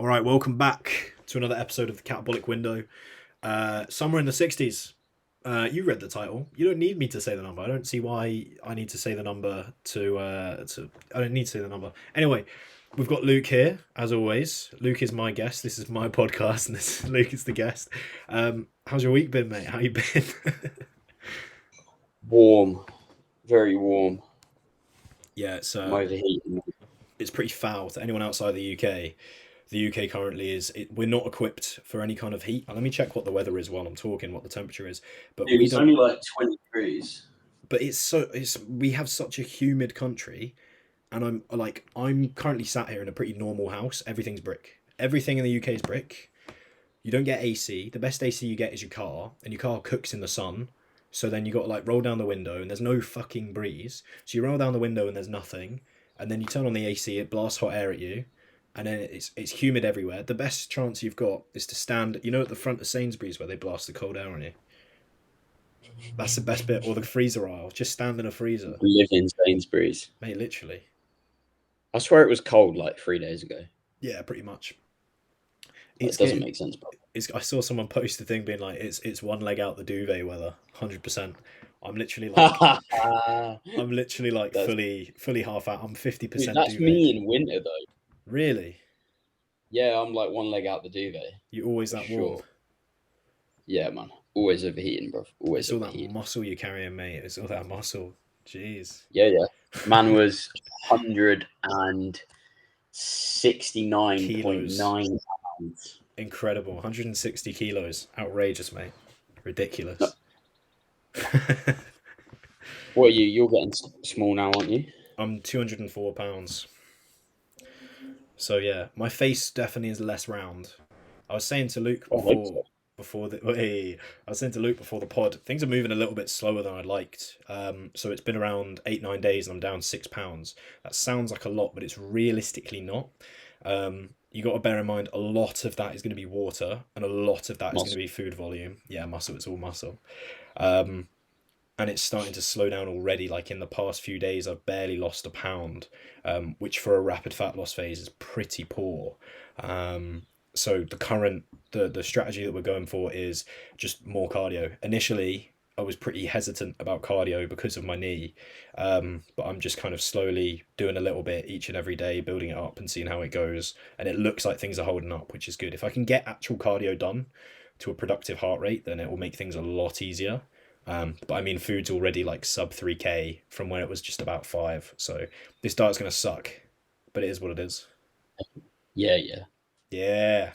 All right, welcome back to another episode of the Catabolic Window. Somewhere in the 60s. You read the title. You don't need me to say the number. I don't see why I need to say the number to. I don't need to say the number. Anyway, we've got Luke here, as always. Luke is my guest. This is my podcast, and Luke is the guest. How's your week been, mate? How you been? Warm, very warm. Yeah, I'm overheating. it's pretty foul to anyone outside the UK. The UK currently we're not equipped for any kind of heat. Let me check what the weather is while I'm talking, what the temperature is. But Dude, we it's don't. only like 20 degrees. But we have such a humid country, and I'm currently sat here in a pretty normal house. Everything's brick. Everything in the UK is brick. You don't get AC. The best AC you get is your car, and your car cooks in the sun. So then you got to like roll down the window, and there's no fucking breeze. So you roll down the window, and there's nothing. And then you turn on the AC, it blasts hot air at you, and then it's humid everywhere. The best chance you've got is to stand, at the front of Sainsbury's where they blast the cold air on you. That's the best bit, or the freezer aisle. Just stand in a freezer, Live in Sainsbury's. mate. Literally. I swear it was cold like 3 days ago. Yeah, pretty much. It doesn't make sense. But I saw someone post a thing being like, it's one leg out the duvet weather, 100%. I'm literally like, fully half out. I'm 50% that's duvet. me in winter though. Really? Yeah, I'm like one leg out the duvet. You always that warm? Yeah, man. Always overheating, bro. Always It's all overheating. that muscle you're carrying, mate. It's all that muscle. Jeez. Yeah. Man was 169.9 pounds. Incredible. 160 kilos. Outrageous, mate. Ridiculous. No. What are you? You're getting small now, aren't you? I'm 204 pounds. So yeah, my face definitely is less round. I was saying to Luke before the pod, things are moving a little bit slower than I'd liked. So it's been around 8-9 days and I'm down 6 pounds. That sounds like a lot, but it's realistically not. You got to bear in mind a lot of that is going to be water and a lot of that is going to be food volume. Yeah, muscle. It's all muscle. And it's starting to slow down already. Like in the past few days, I've barely lost a pound, which for a rapid fat loss phase is pretty poor. So the strategy that we're going for is just more cardio. Initially, I was pretty hesitant about cardio because of my knee, but I'm just kind of slowly doing a little bit each and every day, building it up and seeing how it goes. And it looks like things are holding up, which is good. If I can get actual cardio done to a productive heart rate, then it will make things a lot easier. But I mean, food's already like sub 3K from when it was just about 5. So this diet's going to suck, but it is what it is. Yeah. Yeah.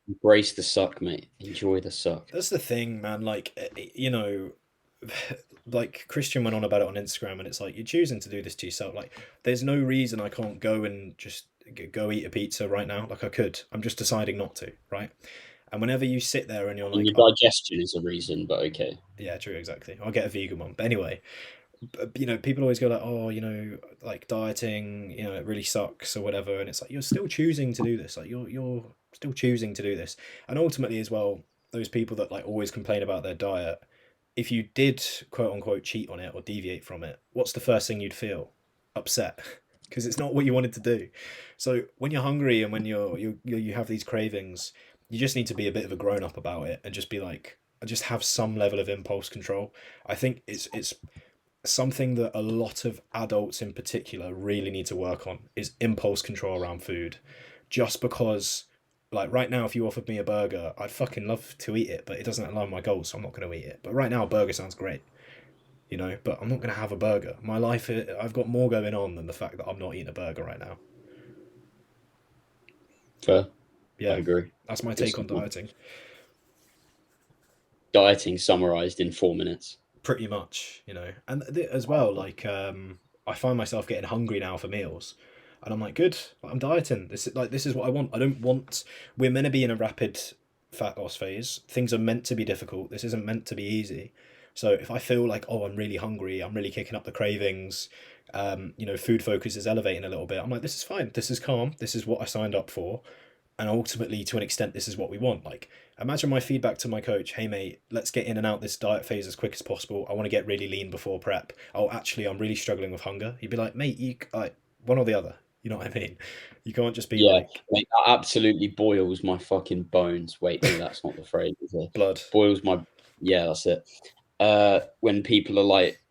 Embrace the suck, mate. Enjoy the suck. That's the thing, man. Like, like Christian went on about it on Instagram, and it's like, you're choosing to do this to yourself. Like, there's no reason I can't go and just go eat a pizza right now. Like, I could. I'm just deciding not to, right? And whenever you sit there and you're like, your digestion is a reason, but okay. Yeah, true, exactly. I'll get a vegan one. But anyway, people always go like, oh, like dieting, it really sucks or whatever. And it's like, you're still choosing to do this. Like you're still choosing to do this. And ultimately as well, those people that like always complain about their diet, if you did quote unquote cheat on it or deviate from it, what's the first thing you'd feel? Upset. Because it's not what you wanted to do. So when you're hungry and when you have these cravings, you just need to be a bit of a grown up about it and just be like, just have some level of impulse control. I think it's something that a lot of adults in particular really need to work on is impulse control around food. Just because, like right now, if you offered me a burger, I'd fucking love to eat it, but it doesn't align with my goals, so I'm not going to eat it. But right now, a burger sounds great, but I'm not going to have a burger. My life, I've got more going on than the fact that I'm not eating a burger right now. Fair. Yeah, I agree. That's my take on dieting. Dieting summarized in 4 minutes. Pretty much, and as well, like I find myself getting hungry now for meals, and I'm like, good, I'm dieting. This is what I want. I don't want. We're meant to be in a rapid fat loss phase. Things are meant to be difficult. This isn't meant to be easy. So if I feel like, oh, I'm really hungry, I'm really kicking up the cravings, food focus is elevating a little bit. I'm like, this is fine. This is calm. This is what I signed up for. And ultimately, to an extent, this is what we want. Like, imagine my feedback to my coach, hey, mate, let's get in and out this diet phase as quick as possible. I want to get really lean before prep. Oh, actually, I'm really struggling with hunger. He'd be like, mate, one or the other. You know what I mean? You can't just be Yeah, like mate, that absolutely boils my fucking bones. Wait, no, that's not the phrase, is it? blood. Boils my yeah, that's it. When people are like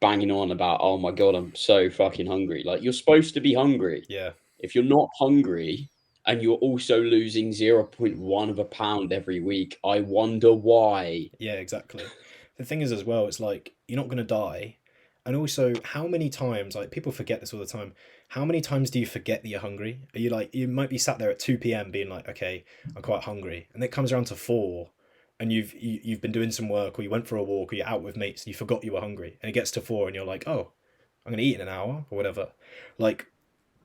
banging on about, oh my god, I'm so fucking hungry. Like you're supposed to be hungry. Yeah, If you're not hungry and you're also losing 0.1 of a pound every week, I wonder why. yeah, exactly. The thing is as well, it's like you're not gonna die. And also, how many times, like people forget this all the time, how many times do you forget that you're hungry? Are you like, you might be sat there at 2 p.m. being like, okay, I'm quite hungry. And it comes around to 4 and you've been doing some work or you went for a walk or you're out with mates and you forgot you were hungry. And it gets to 4 and you're like, oh, I'm gonna eat in an hour or whatever. Like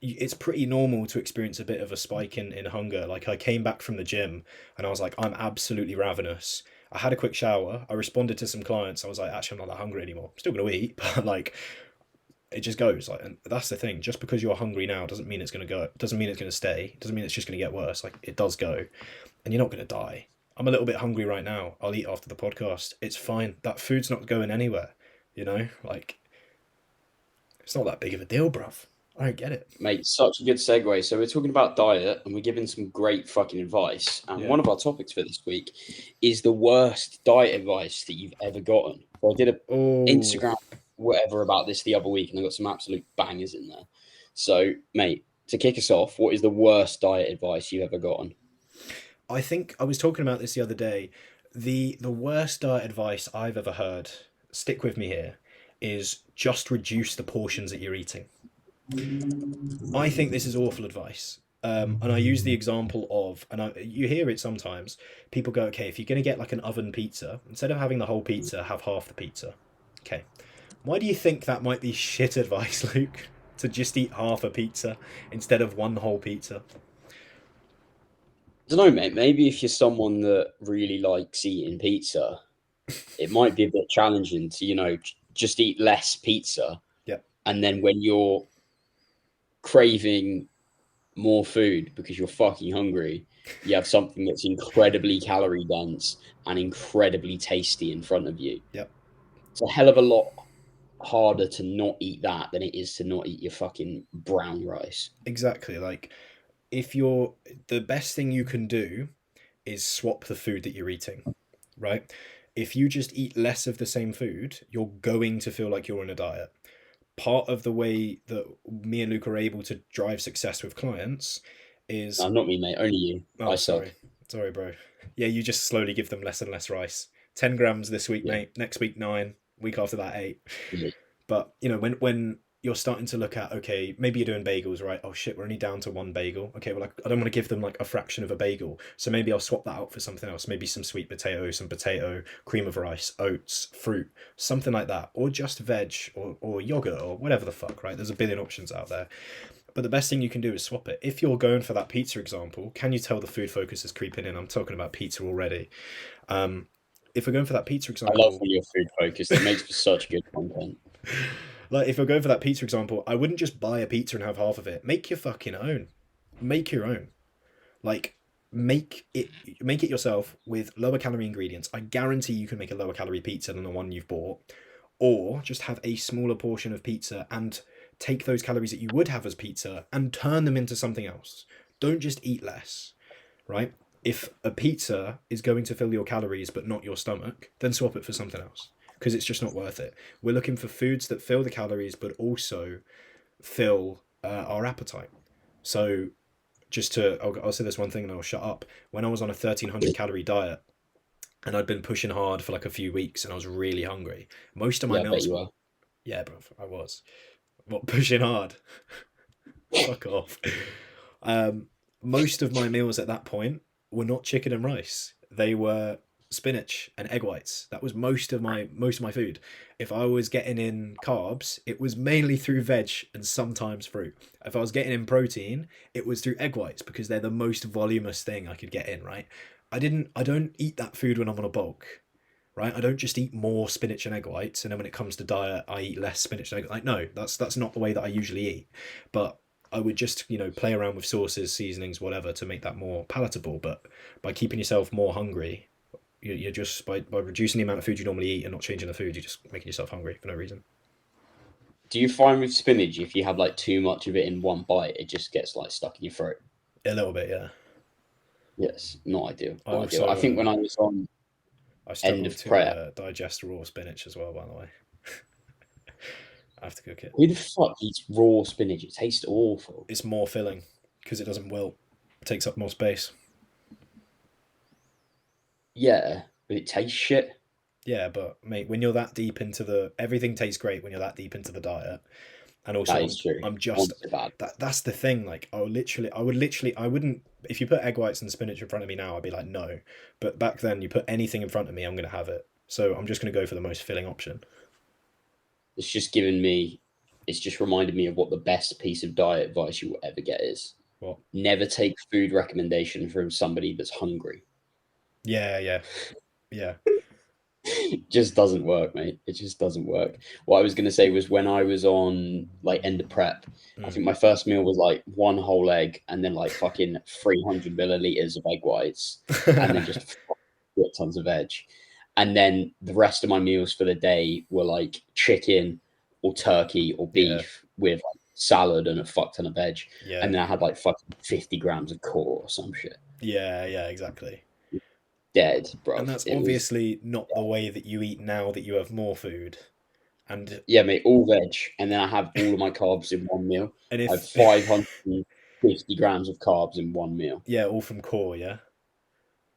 it's pretty normal to experience a bit of a spike in hunger. Like I came back from the gym and I was like, I'm absolutely ravenous. I had a quick shower. I responded to some clients. I was like, actually, I'm not that hungry anymore. I'm still gonna eat, but like, it just goes. Like, and that's the thing. Just because you're hungry now doesn't mean it's gonna go. Doesn't mean it's gonna stay. Doesn't mean it's just gonna get worse. Like it does go, and you're not gonna die. I'm a little bit hungry right now. I'll eat after the podcast. It's fine. That food's not going anywhere. You know, like it's not that big of a deal, bruv. I don't get it. Mate, such a good segue. So we're talking about diet and we're giving some great fucking advice. And Yeah. one of our topics for this week is the worst diet advice that you've ever gotten. So I did a Oh, Instagram whatever about this the other week and I got some absolute bangers in there. So, mate, to kick us off, what is the worst diet advice you've ever gotten? I think I was talking about this the other day. The worst diet advice I've ever heard, stick with me here, is just reduce the portions that you're eating. I think this is awful advice. And I use the example of, you hear it sometimes. People go, okay, if you're going to get like an oven pizza, instead of having the whole pizza, have half the pizza. Okay. Why do you think that might be shit advice, Luke? To just eat half a pizza instead of one whole pizza? I don't know, mate. Maybe if you're someone that really likes eating pizza, it might be a bit challenging to, just eat less pizza. Yep. And then when you're craving more food because you're fucking hungry, you have something that's incredibly calorie dense and incredibly tasty in front of you. Yep. It's a hell of a lot harder to not eat that than it is to not eat your fucking brown rice. Exactly. Like, if you're, the best thing you can do is swap the food that you're eating, right? If you just eat less of the same food, you're going to feel like you're on a diet. Part of the way that me and Luke are able to drive success with clients is, No, not me, mate. Only you. oh, I suck. sorry, bro. Yeah, you just slowly give them less and less rice. 10 grams this week, Yeah. mate. Next week, 9. Week after that, 8. Yeah. But you know, when you're starting to look at, okay, maybe you're doing bagels, right? Oh shit, we're only down to one bagel. Okay, well, I don't want to give them like a fraction of a bagel, so maybe I'll swap that out for something else. Maybe some sweet potato, some potato, cream of rice, oats, fruit, something like that, or just veg or yogurt or whatever the fuck, right? There's a billion options out there. But the best thing you can do is swap it. If you're going for that pizza example, can you tell the food focus is creeping in? I'm talking about pizza already. If we're going for that pizza I love example, when you're food focused. It makes for such good content. like if we're going for that pizza example, I wouldn't just buy a pizza and have half of it. Make your fucking own. Make your own. Like make it yourself with lower calorie ingredients. I guarantee you can make a lower calorie pizza than the one you've bought. Or just have a smaller portion of pizza and take those calories that you would have as pizza and turn them into something else. Don't just eat less, right? If a pizza is going to fill your calories but not your stomach, then swap it for something else because it's just not worth it. We're looking for foods that fill the calories but also fill our appetite. So I'll say this one thing and I'll shut up. When I was on a 1300 calorie diet and I'd been pushing hard for like a few weeks and I was really hungry, most of my Yeah, I bet meals, you are. yeah, bro, I was. What, pushing hard? Fuck off. Um, Most of my meals at that point were not chicken and rice. They were spinach and egg whites. That was most of my food. If I was getting in carbs, it was mainly through veg and sometimes fruit. If I was getting in protein, it was through egg whites because they're the most voluminous thing I could get in, right? I don't eat that food when I'm on a bulk, right? I don't just eat more spinach and egg whites, and then when it comes to diet, I eat less spinach and egg. Like, no, that's not the way that I usually eat. But I would just, play around with sauces, seasonings, whatever, to make that more palatable. But by keeping yourself more hungry, you're just by reducing the amount of food you normally eat and not changing the food, you're just making yourself hungry for no reason. Do you find with spinach, if you have like too much of it in one bite, it just gets like stuck in your throat? A little bit, yeah. Yes, not ideal. I Not ideal. I also think when I was on I end struggle of to prep, digest raw spinach as well. By the way, I have to cook it. who the fuck eats raw spinach? It tastes awful. It's more filling because it doesn't wilt. It takes up more space. Yeah, but it tastes shit. Yeah, but mate, when you're that deep into the everything tastes great when you're that deep into the diet. And That also is true. I'm just Once bad. that's the thing, like I wouldn't, if you put egg whites and spinach in front of me now, I'd be like no. But back then you put anything in front of me, I'm gonna have it. So I'm just gonna go for the most filling option. It's just given me. It's just reminded me of what the best piece of diet advice you will ever get is. What? Never take food recommendation from somebody that's hungry. Yeah, yeah, yeah. It just doesn't work, mate. It just doesn't work. What I was gonna say was when I was on like end of prep, I Mm. think my first meal was like one whole egg and then like fucking 300 milliliters of egg whites, and then just tons of veg. And then the rest of my meals for the day were like chicken or turkey or Yeah, beef with like salad and a fuck ton of veg. yeah, And then I had like fucking 50 grams of core or some shit. yeah, yeah, exactly. Dead, And bruv. that's It was, obviously not the way that you eat now that you have more food. And yeah, mate, all veg. And then I have all of my carbs in one meal. and I have if 550 grams of carbs in one meal, yeah, all from core, yeah.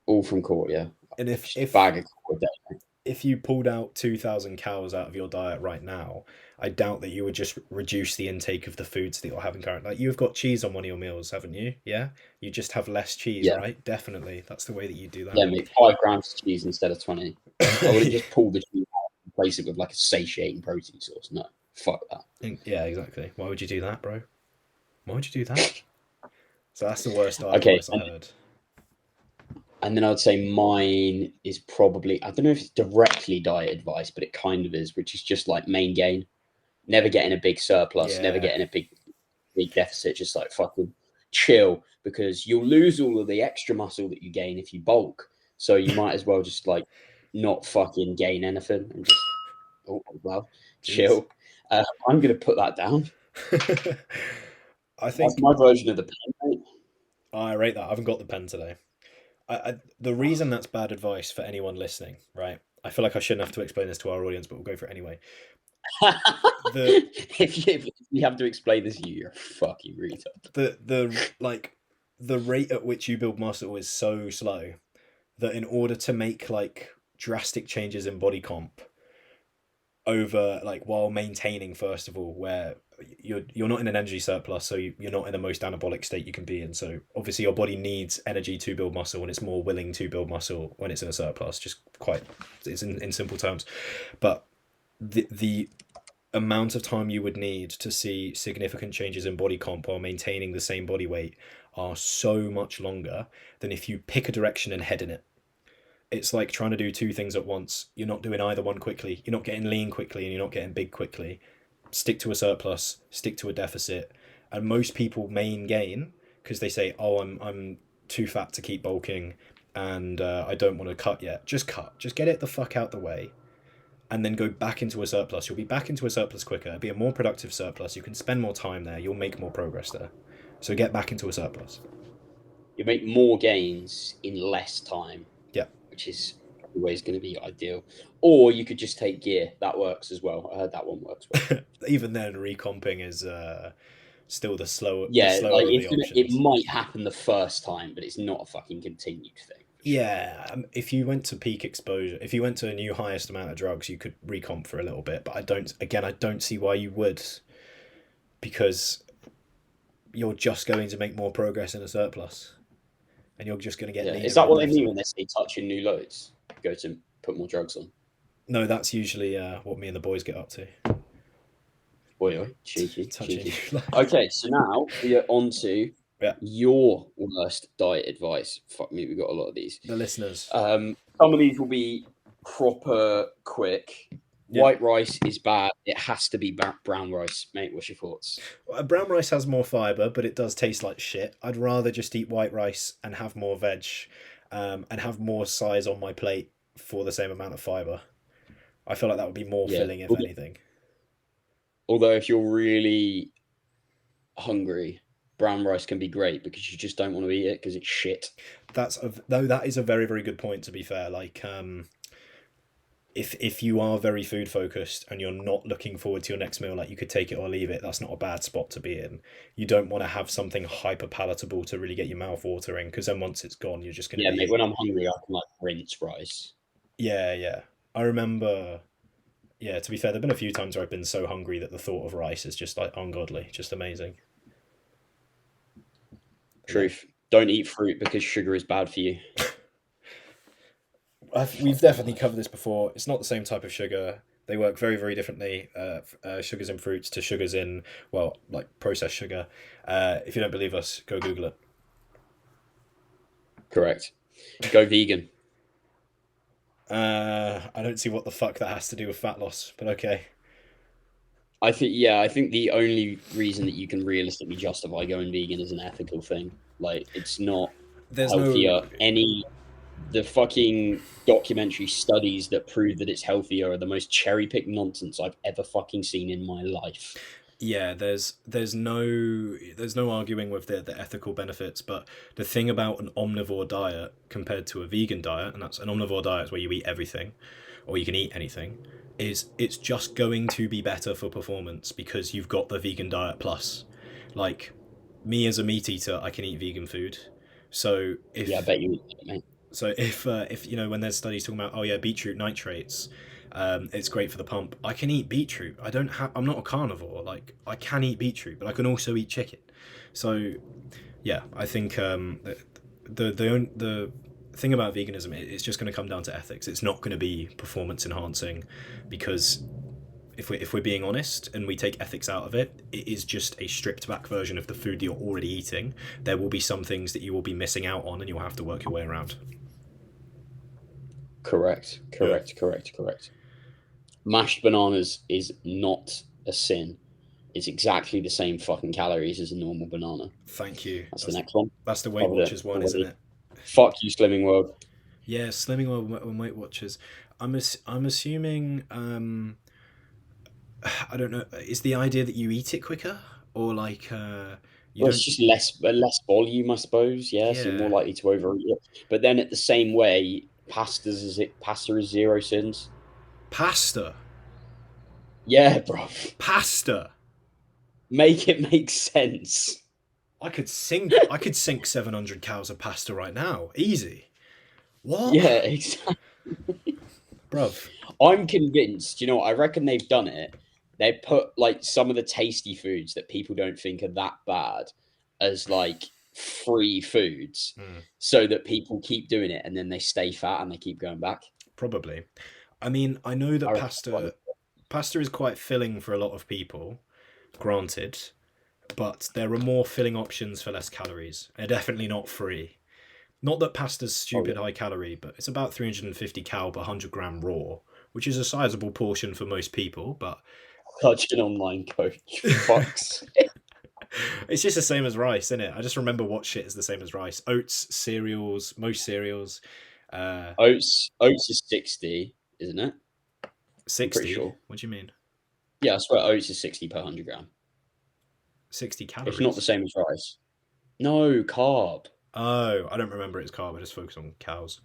all from core, yeah. And Just a bag of core a day. if you pulled out 2,000 calories out of your diet right now, I doubt that you would just reduce the intake of the foods that you're having currently. Like you've got cheese on one of your meals, haven't you? Yeah, you just have less cheese, Yeah, right? Definitely, that's the way that you do yeah, that. mate, 5 grams of cheese instead of 20. I wouldn't just pull the cheese out and replace it with like a satiating protein source. No, fuck that. Yeah, exactly. Why would you do that, bro? Why would you do that? So that's the worst diet Okay, advice I heard. and then I'd say mine is probably, I don't know if it's directly diet advice, but it kind of is, which is just like main gain. Never getting a big surplus, never Yeah, getting a big deficit, just like fucking chill because you'll lose all of the extra muscle that you gain if you bulk. So you might as well just like not fucking gain anything and just, oh, well, jeez. chill. I'm going to put that down. I That's think my version of the pen, mate. I rate that. I haven't got the pen today. The reason that's bad advice for anyone listening, right? I feel like I shouldn't have to explain this to our audience, but we'll go for it anyway. The If you have to explain this to you, you're a fucking retard. the rate at which you build muscle is so slow that in order to make like drastic changes in body comp over like while maintaining first of all where you're not in an energy surplus, so you're not in the most anabolic state you can be in, so obviously your body needs energy to build muscle and it's more willing to build muscle when it's in a surplus, just quite it's in simple terms. But the amount of time you would need to see significant changes in body comp while maintaining the same body weight are so much longer than if you pick a direction and head in it. It's like trying to do two things at once. You're not doing either one quickly. You're not getting lean quickly and you're not getting big quickly. Stick to a surplus, stick to a deficit. And most people main gain because they say, "Oh, I'm too fat to keep bulking and I don't want to cut yet." Just cut. Just get it the fuck out the way and then go back into a surplus. You'll be back into a surplus quicker. It'll be a more productive surplus. You can spend more time there. You'll make more progress there. So get back into a surplus. You make more gains in less time, Yeah. which is always going to be ideal. Or you could just take gear. That works as well. I heard that one works well. Even then, recomping is still the Yeah, like slower of the it options. might happen the first time, but it's not a fucking continued thing for sure. Yeah, if you went to peak exposure, if you went to a new highest amount of drugs, you could recomp for a little bit. But I don't. Again, I don't see why you would, because you're just going to make more progress in a surplus, and you're just going to get Yeah, is leaner that in what they mean deficit. when they say touching new loads? Go to put more drugs on. No, that's usually what me and the boys get up to. Boy, cheeky, Touching cheeky. you. Okay, so now we are on to Yeah, your worst diet advice. Fuck me, we got a lot of these. the listeners. Some of these will be proper quick. Yeah. White rice is bad. It has to be brown rice, mate. What's your thoughts? Brown rice has more fiber, but it does taste like shit. I'd rather just eat white rice and have more veg, and have more size on my plate for the same amount of fiber. I feel like that would be more Yeah. filling, if anything. Although if you're really hungry, brown rice can be great because you just don't want to eat it because it's shit. That is a very, very good point, to be fair. Like, if you are very food focused and you're not looking forward to your next meal, like you could take it or leave it, that's not a bad spot to be in. You don't want to have something hyper palatable to really get your mouth watering, because then once it's gone, you're just going to Yeah, mate. be. When I'm hungry, I can like rinse rice. Yeah, yeah. I remember. Yeah, to be fair, there've been a few times where I've been so hungry that the thought of rice is just like ungodly, just amazing. But yeah, Truth. Don't eat fruit because sugar is bad for you. we've Fuck my definitely covered life. this before. It's not the same type of sugar. They work very, very differently. Sugars in fruits to sugars in, well, like processed sugar. If you don't believe us, go Google it. Correct. Go vegan. I don't see what the fuck that has to do with fat loss, but okay. I think the only reason that you can realistically justify going vegan is an ethical thing. Like it's not There's no. healthier. Any the fucking documentary studies that prove that it's healthier are the most cherry picked nonsense I've ever fucking seen in my life. Yeah, there's no arguing with the ethical benefits, but the thing about an omnivore diet compared to a vegan diet, and that's an omnivore diet is where you eat everything, or you can eat anything, is it's just going to be better for performance because you've got the vegan diet plus. Like me as a meat eater, I can eat vegan food. So Yeah, I if bet you, mate. if when there's studies talking about, oh yeah, beetroot nitrates, it's great for the pump. I can eat beetroot. I'm not a carnivore. Like I can eat beetroot, but I can also eat chicken. So yeah, I think the thing about veganism, it's just going to come down to ethics. It's not going to be performance enhancing, because if we're being honest and we take ethics out of it, it is just a stripped back version of the food that you're already eating. There will be some things that you will be missing out on, and you'll have to work your way around. Correct, Yeah. correct, correct, correct. Mashed bananas is not a sin. It's exactly the same fucking calories as a normal banana. Thank you. That's the next one. That's the Weight Covered it Watchers one, isn't already. it? Fuck you, Slimming World. Yeah, Slimming on Weight Watchers. I'm assuming. I don't know. Is the idea that you eat it quicker, or like you Well, it's don't? just less volume, I suppose. Yeah, so you're more Yeah, likely to overeat it. But then, at the same way, pasta is zero sins. pasta, Yeah, bro. pasta. Make it make sense. I could sink 700 cows of pasta right now, easy. What, Yeah, exactly. bruv? I'm convinced. You know, I reckon they've done it. They put like some of the tasty foods that people don't think are that bad as like free foods, Mm, so that people keep doing it and then they stay fat and they keep going back. probably. I mean, I know I that reckon that's what pasta is quite filling for a lot of people. Granted, but there are more filling options for less calories. They're definitely not free. Not that pasta's oh, stupid yeah. high calorie, but it's about 350 cal per 100-gram raw, which is a sizable portion for most people, but Such an online coach. Fucks. it's just the same as rice, isn't it? I just remember what shit is the same as rice. Oats, cereals, most cereals. Uh, Oats is 60, isn't it? I'm pretty 60? sure. What do you mean? Yeah, I swear oats is 60 per 100 gram. 60 It's not the calories? same as rice. No, carb. Oh, I don't remember its carb. I just focus on cows.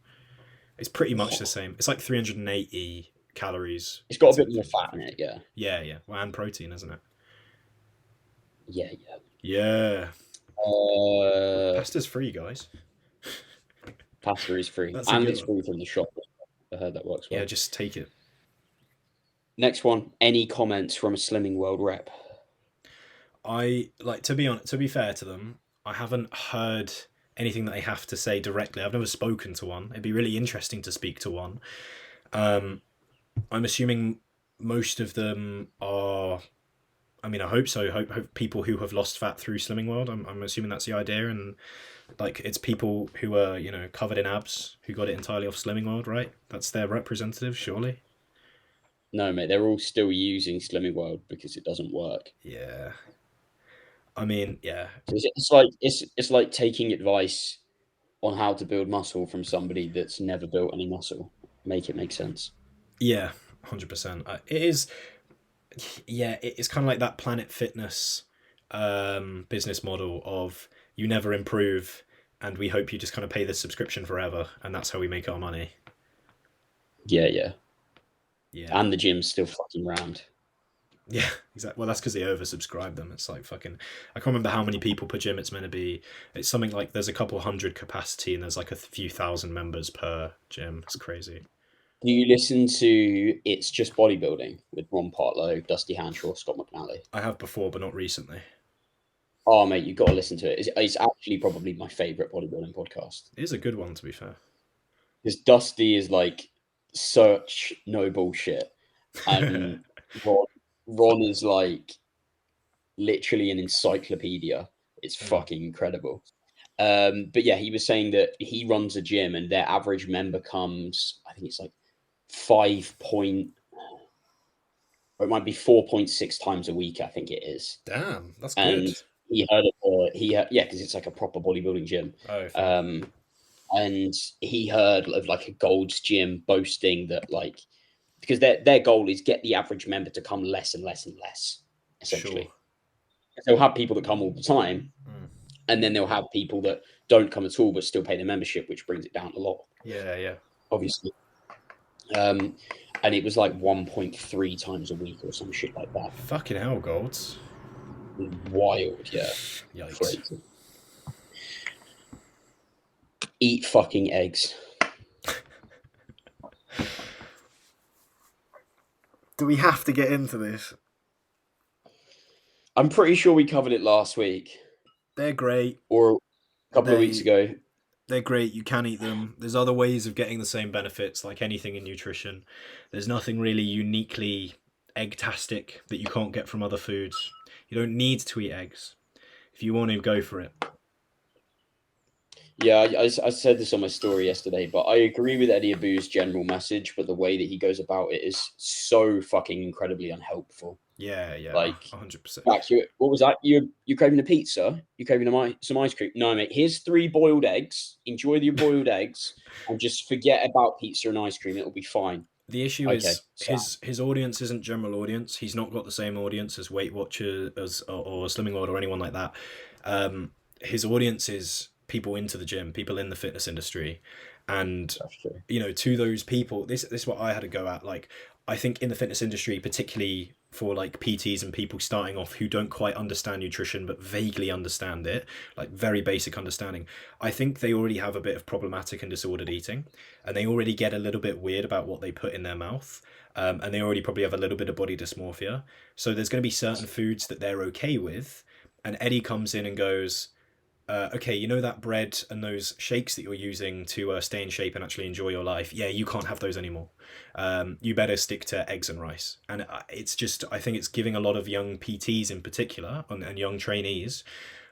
It's pretty much the What? same. It's like 380 calories. It's got a bit more fat in it, yeah. Yeah, yeah. Well, and protein, isn't it? Yeah, yeah. Yeah. Uh, Pasta's free, guys. Pasta is free. That's a And good it's one. free from the shop. I heard that works Yeah, well. just take it. Next one. Any comments from a Slimming World rep? I like to be fair to them, I haven't heard anything that they have to say directly. I've never spoken to one. It'd be really interesting to speak to one. Um, I'm assuming most of them are. I mean, I hope so. Hope people who have lost fat through Slimming World. I'm assuming that's the idea, and like it's people who are covered in abs who got it entirely off Slimming World, right? That's their representative, surely. No, mate. They're all still using Slimming World because it doesn't work. Yeah. I mean, yeah, So it's like taking advice on how to build muscle from somebody that's never built any muscle. Make it make sense. yeah, 100%. It is. Yeah, it's kind of like that Planet Fitness business model of you never improve, and we hope you just kind of pay the subscription forever, and that's how we make our money. Yeah, yeah. Yeah. And the gym's still fucking rammed. Yeah, exactly. Well, that's because they oversubscribe them. It's like fucking. I can't remember how many people per gym it's meant to be. It's something like there's a couple hundred capacity, and there's like a few thousand members per gym. It's crazy. Do you listen to It's Just Bodybuilding with Ron Partlow, Dusty Hanshaw, Scott McNally? I have before, but not recently. Oh, mate, you've got to listen to it. It's actually probably my favourite bodybuilding podcast. It is a good one, to be fair. Because Dusty is like such no bullshit. And Ron is like literally an encyclopedia. It's fucking incredible. But yeah, he was saying that he runs a gym and their average member comes, I think it's like 5 point, or it might be 4.6 times a week, I think it is. Damn, that's And good. yeah, because it's like a proper bodybuilding gym. Oh, fair. And he heard of like a Gold's Gym boasting that like, because their goal is get the average member to come less and less and less, essentially. Sure. They'll have people that come all the time, and then they'll have people that don't come at all but still pay the membership, which brings it down a lot. Yeah, yeah. Obviously. And it was like 1.3 times a week or some shit like that. Fucking hell, Golds. Wild, yeah. Yikes. Crazy. Eat fucking eggs. Do we have to get into this? I'm pretty sure we covered it last week. They're great. Or a couple of weeks ago. They're great. You can eat them. There's other ways of getting the same benefits, like anything in nutrition. There's nothing really uniquely egg-tastic that you can't get from other foods. You don't need to eat eggs. If you want to, go for it. Yeah, I said this on my story yesterday, but I agree with Eddie Abu's general message, but the way that he goes about it is so fucking incredibly unhelpful. Yeah, like 100%. What was that? You craving a pizza? You craving some ice cream? No, mate. Here's 3 boiled eggs. Enjoy your boiled eggs, and just forget about pizza and ice cream. It'll be fine. The issue is his audience isn't general audience. He's not got the same audience as Weight Watchers or Slimming World or anyone like that. His audience is people into the gym, people in the fitness industry, and you know, to those people, this is what I had to go at. Like, I think in the fitness industry, particularly for like PTs and people starting off who don't quite understand nutrition but vaguely understand it, like very basic understanding, I think they already have a bit of problematic and disordered eating, and they already get a little bit weird about what they put in their mouth, and they already probably have a little bit of body dysmorphia. So there's going to be certain foods that they're okay with, and Eddie comes in and goes, okay, you know that bread and those shakes that you're using to stay in shape and actually enjoy your life? Yeah, you can't have those anymore. You better stick to eggs and rice. And it's just, I think it's giving a lot of young PTs in particular and young trainees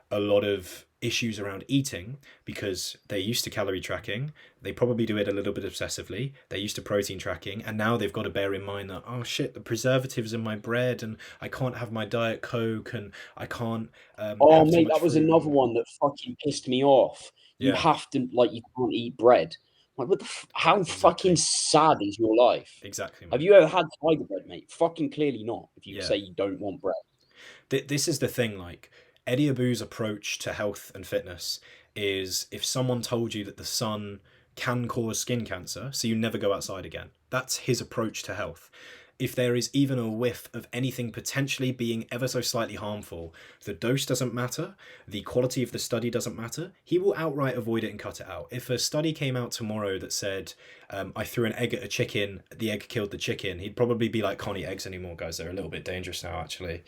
a lot of issues around eating because they're used to calorie tracking. They probably do it a little bit obsessively. They're used to protein tracking, and now they've got to bear in mind that, oh shit, the preservatives in my bread, and I can't have my Diet Coke, and I can't oh mate, that was another one that fucking pissed me off. You have to, like, you can't eat bread. Like, what the how fucking sad is your life? Exactly, mate. Have you ever had tiger bread, mate? Fucking clearly not, if you say you don't want bread. This is the thing, like, Eddie Abu's approach to health and fitness is, if someone told you that the sun can cause skin cancer, so you never go outside again, that's his approach to health. If there is even a whiff of anything potentially being ever so slightly harmful, the dose doesn't matter, the quality of the study doesn't matter, he will outright avoid it and cut it out. If a study came out tomorrow that said, I threw an egg at a chicken, the egg killed the chicken, he'd probably be like, can't eat eggs anymore, guys, they're a little bit dangerous now, actually.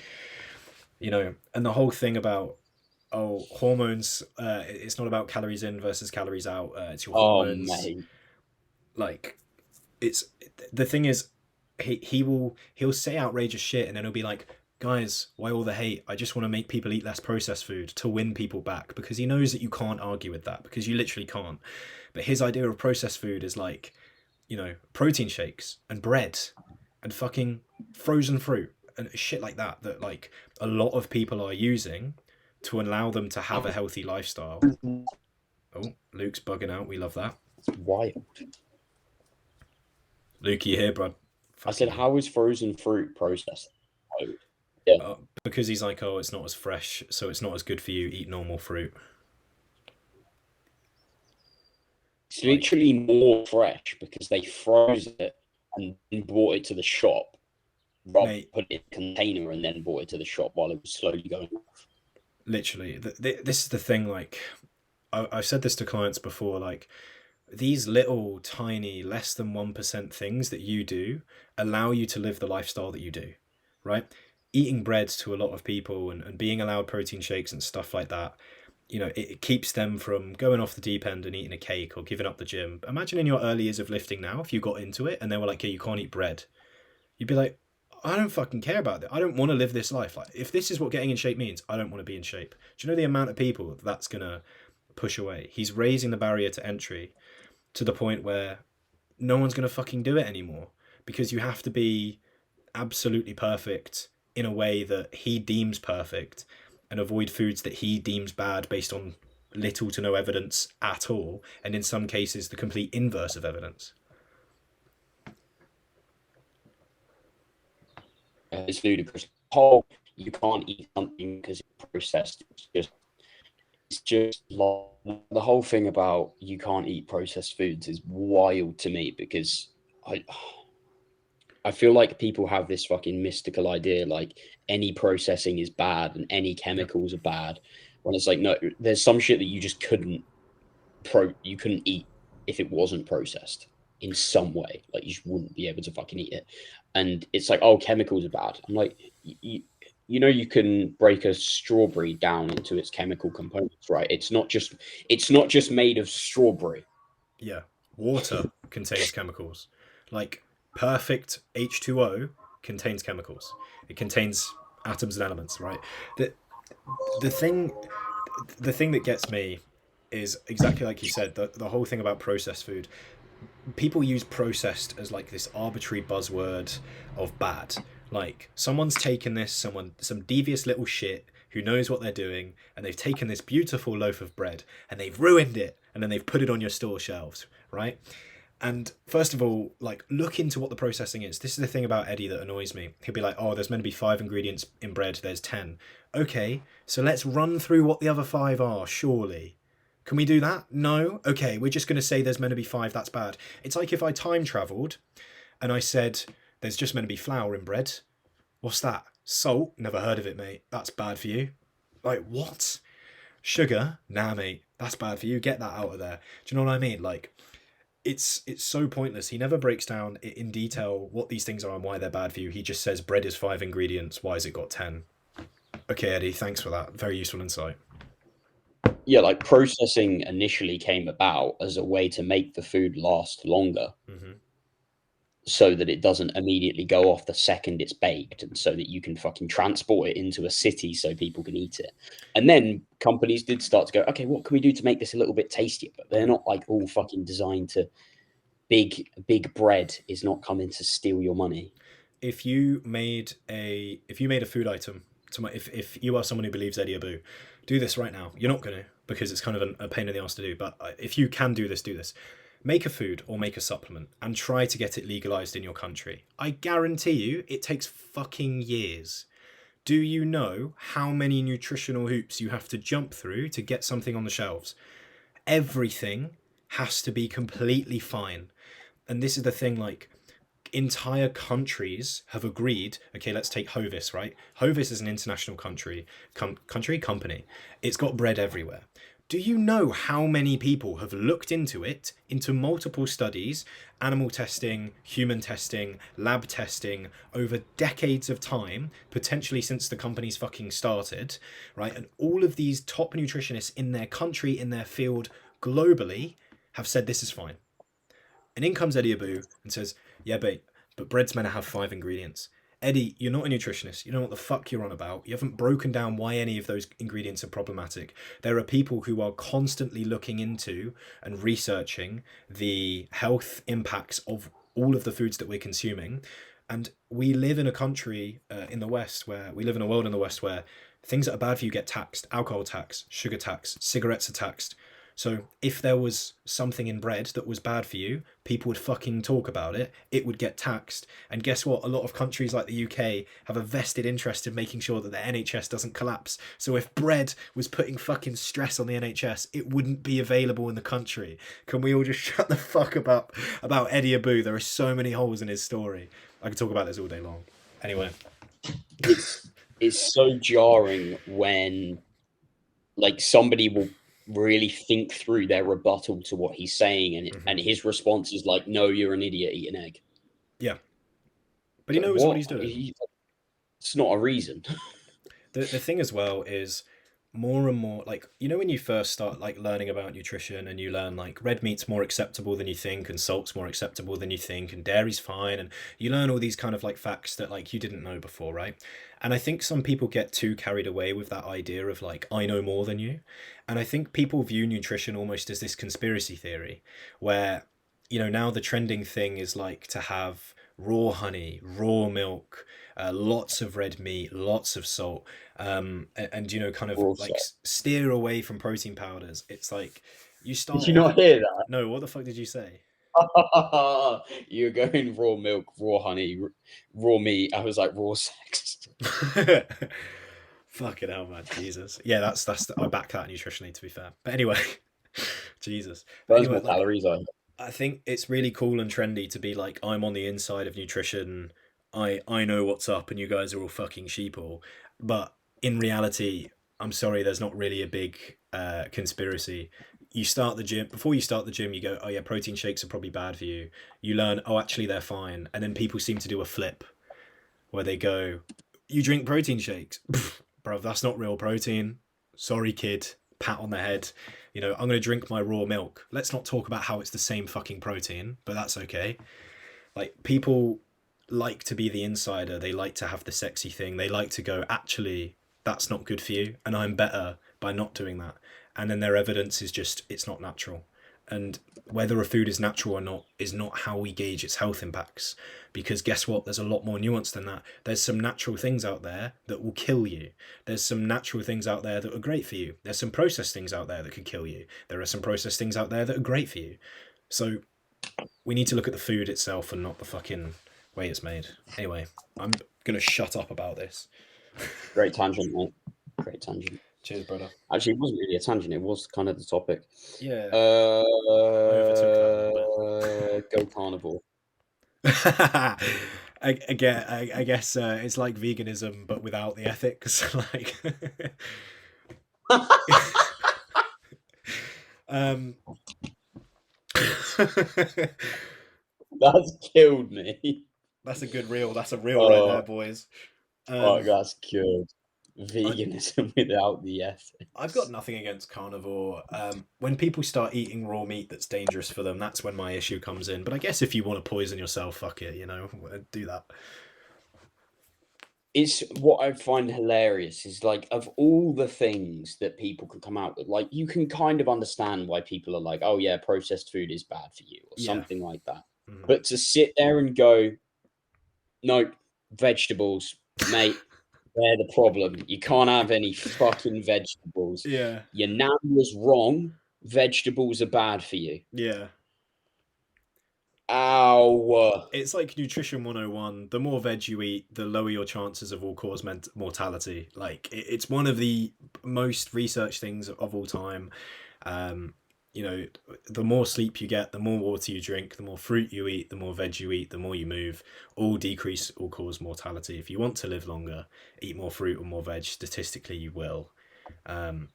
You know, and the whole thing about, oh, hormones, it's not about calories in versus calories out, it's your hormones. Oh, mate. Like, it's, the thing is, he'll say outrageous shit, and then he'll be like, guys, why all the hate? I just want to make people eat less processed food to win people back, because he knows that you can't argue with that, because you literally can't. But his idea of processed food is like, you know, protein shakes and bread and fucking frozen fruit and shit like that, that like a lot of people are using to allow them to have a healthy lifestyle. Oh, Luke's bugging out. We love that. It's wild. Luke, you here, bro? I said, how is frozen fruit processed? Yeah, Because he's like, oh, it's not as fresh, so it's not as good for you. Eat normal fruit. it's Like, literally more fresh because they froze it and then brought it to the shop, rather mate, than put it in a container and then brought it to the shop while it was slowly going off. literally, this is the thing. Like, I've said this to clients before. Like, these little tiny less than 1% things that you do allow you to live the lifestyle that you do, right? Eating bread to a lot of people and being allowed protein shakes and stuff like that, it keeps them from going off the deep end and eating a cake or giving up the gym. Imagine in your early years of lifting now, if you got into it and they were like, yeah, you can't eat bread, you'd be like, I don't fucking care about it. I don't want to live this life. Like, if this is what getting in shape means, I don't want to be in shape. Do you know the amount of people that's going to push away? He's raising the barrier to entry to the point where no one's going to fucking do it anymore, because you have to be absolutely perfect in a way that he deems perfect and avoid foods that he deems bad based on little to no evidence at all, and in some cases the complete inverse of evidence. It's ludicrous. Whole you can't eat something because it's processed. It's just like the whole thing about you can't eat processed foods is wild to me because I I feel like people have this fucking mystical idea like any processing is bad and any Yep. chemicals are bad. When it's like no, there's some shit that you just couldn't eat if it wasn't processed in some way. Like you just wouldn't be able to fucking eat it. And it's like, oh, chemicals are bad. I'm like, you can break a strawberry down into its chemical components, right? It's not just made of strawberry. Yeah. Water contains chemicals. Like, perfect H2O contains chemicals. It contains atoms and elements, right? The the thing the thing that gets me is exactly like you said, the whole thing about processed food. People use processed as like this arbitrary buzzword of bad. Like, someone's taken this, some devious little shit who knows what they're doing, and they've taken this beautiful loaf of bread and they've ruined it, and then they've put it on your store shelves, right? And first of all, like, look into what the processing is. This is the thing about Eddie that annoys me. He'll be like, oh, there's meant to be 5 ingredients in bread, there's 10. Okay, so let's run through what the other 5 are, surely. Can we do that? No? Okay, we're just going to say there's meant to be 5, that's bad. It's like if I time travelled and I said, there's just meant to be flour in bread. What's that? Salt? Never heard of it, mate. That's bad for you. Like, what? Sugar? Nah, mate. That's bad for you. Get that out of there. Do you know what I mean? Like, it's so pointless. He never breaks down in detail what these things are and why they're bad for you. He just says bread is 5 ingredients. Why has it got 10? Okay, Eddie, thanks for that. Very useful insight. Yeah, like processing initially came about as a way to make the food last longer Hmm. so that it doesn't immediately go off the second it's baked and so that you can fucking transport it into a city so people can eat it. And then companies did start to go, okay, what can we do to make this a little bit tastier? But they're not like all fucking designed to big bread is not coming to steal your money. If you made a food item if you are someone who believes Eddie Abu, do this right now. You're not going to, because it's kind of a pain in the ass to do. But if you can do this, do this. Make a food or make a supplement and try to get it legalized in your country. I guarantee you, it takes fucking years. Do you know how many nutritional hoops you have to jump through to get something on the shelves? Everything has to be completely fine. And this is the thing, like, entire countries have agreed, okay, let's take Hovis, right? Hovis is an international company. It's got bread everywhere. Do you know how many people have looked into multiple studies, animal testing, human testing, lab testing, over decades of time, potentially since the company's fucking started, right? And all of these top nutritionists in their country, in their field, globally, have said this is fine. And in comes Eddie Abu and says, yeah, but bread's meant to have 5 ingredients. Eddie, you're not a nutritionist. You know what the fuck you're on about. You haven't broken down why any of those ingredients are problematic. There are people who are constantly looking into and researching the health impacts of all of the foods that we're consuming. And we live in a country in the West where we live in a world in the West where things that are bad for you get taxed. Alcohol tax, sugar tax, cigarettes are taxed. So if there was something in bread that was bad for you, people would fucking talk about it. It would get taxed. And guess what? A lot of countries like the UK have a vested interest in making sure that the NHS doesn't collapse. So if bread was putting fucking stress on the NHS, it wouldn't be available in the country. Can we all just shut the fuck up about Eddie Abu? There are so many holes in his story. I could talk about this all day long. Anyway. It's so jarring when like somebody will really think through their rebuttal to what he's saying, and his response is like, "No, you're an idiot. Eat an egg." Yeah. But he Like, knows what he's doing. It's not a reason. The thing as well is more and more, like, you know, when you first start like learning about nutrition and you learn like red meat's more acceptable than you think and salt's more acceptable than you think and dairy's fine, and you learn all these kind of like facts that like you didn't know before, right? And I think some people get too carried away with that idea of like, I know more than you. And I think people view nutrition almost as this conspiracy theory where, you know, now the trending thing is like to have raw honey, raw milk, lots of red meat, lots of salt, and you know, kind of like steer away from protein powders. It's like you start. Did you not hear that? No, what the fuck did you say? You're going raw milk, raw honey, raw meat. I was like raw sex. Fucking hell, man, Jesus. Yeah, that's I back that nutritionally, to be fair. But anyway, Jesus. But Burns anyway, more like calories. I think it's really cool and trendy to be like, I'm on the inside of nutrition. I know what's up, and you guys are all fucking sheeple. But in reality, I'm sorry, there's not really a big conspiracy. You start the gym before you start the gym. You go, oh yeah, protein shakes are probably bad for you. You learn, oh actually they're fine, and then people seem to do a flip where they go, you drink protein shakes, bro. That's not real protein. Sorry, kid. Pat on the head. You know, I'm going to drink my raw milk. Let's not talk about how it's the same fucking protein, but that's okay. Like, people like to be the insider. They like to have the sexy thing. They like to go, actually, that's not good for you, and I'm better by not doing that. And then their evidence is just, it's not natural. And whether a food is natural or not is not how we gauge its health impacts. Because guess what? There's a lot more nuance than that. There's some natural things out there that will kill you. There's some natural things out there that are great for you. There's some processed things out there that could kill you. There are some processed things out there that are great for you. So we need to look at the food itself and not the fucking way it's made. Anyway, I'm going to shut up about this. Great tangent, mate. Great tangent. Cheers, brother. Actually, it wasn't really a tangent. It was kind of the topic. Yeah. Go carnivore. I guess it's like veganism, but without the ethics. Like, That's killed me. That's a good reel. That's a reel right there, boys. That's killed. Veganism without the ethics. I've got nothing against carnivore. When people start eating raw meat that's dangerous for them, that's when my issue comes in. But I guess if you want to poison yourself, fuck it, you know, do that. It's what I find hilarious is like, of all the things that people can come out with, like, you can kind of understand why people are like, oh yeah, processed food is bad for you or something like that. Mm. But to sit there and go, no, vegetables, mate, they're the problem. You can't have any fucking vegetables. Yeah. Your nan was wrong. Vegetables are bad for you. Yeah. Ow. It's like nutrition 101. The more veg you eat, the lower your chances of all-cause mortality. Like, it's one of the most researched things of all time. You know, the more sleep you get, the more water you drink, the more fruit you eat, the more veg you eat, the more you move, all decrease all-cause mortality. If you want to live longer, eat more fruit or more veg. Statistically, you will.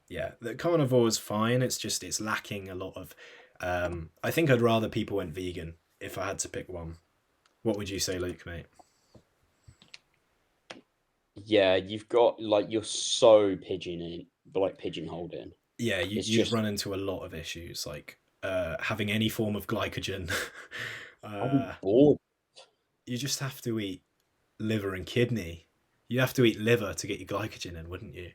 Yeah, the carnivore is fine. It's just, it's lacking a lot of... I think I'd rather people went vegan if I had to pick one. What would you say, Luke, mate? Yeah, you've got, like, you're so pigeonholed in. Yeah, you've run into a lot of issues, like having any form of glycogen. You just have to eat liver and kidney. You have to eat liver to get your glycogen in, wouldn't you?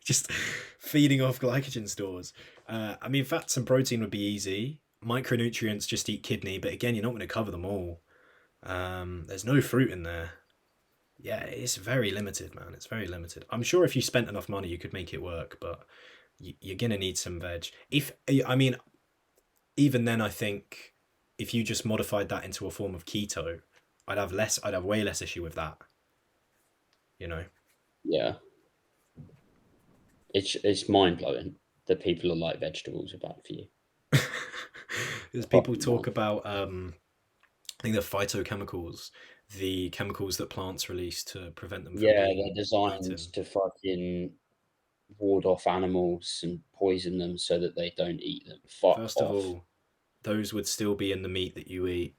Just feeding off glycogen stores. I mean, fats and protein would be easy. Micronutrients, just eat kidney, but again, you're not going to cover them all. There's no fruit in there. Yeah, it's very limited, man. It's very limited. I'm sure if you spent enough money, you could make it work, but you're gonna need some veg. If I mean, even then, I think if you just modified that into a form of keto, I'd have way less issue with that. You know, Yeah, it's mind blowing that people are like vegetables are bad for you. because people Fucking talk mind. about I think the phytochemicals, the chemicals that plants release to prevent them from Yeah, they're being designed eaten. to fucking ward off animals and poison them so that they don't eat them. Fuck First of off. all, those would still be in the meat that you eat,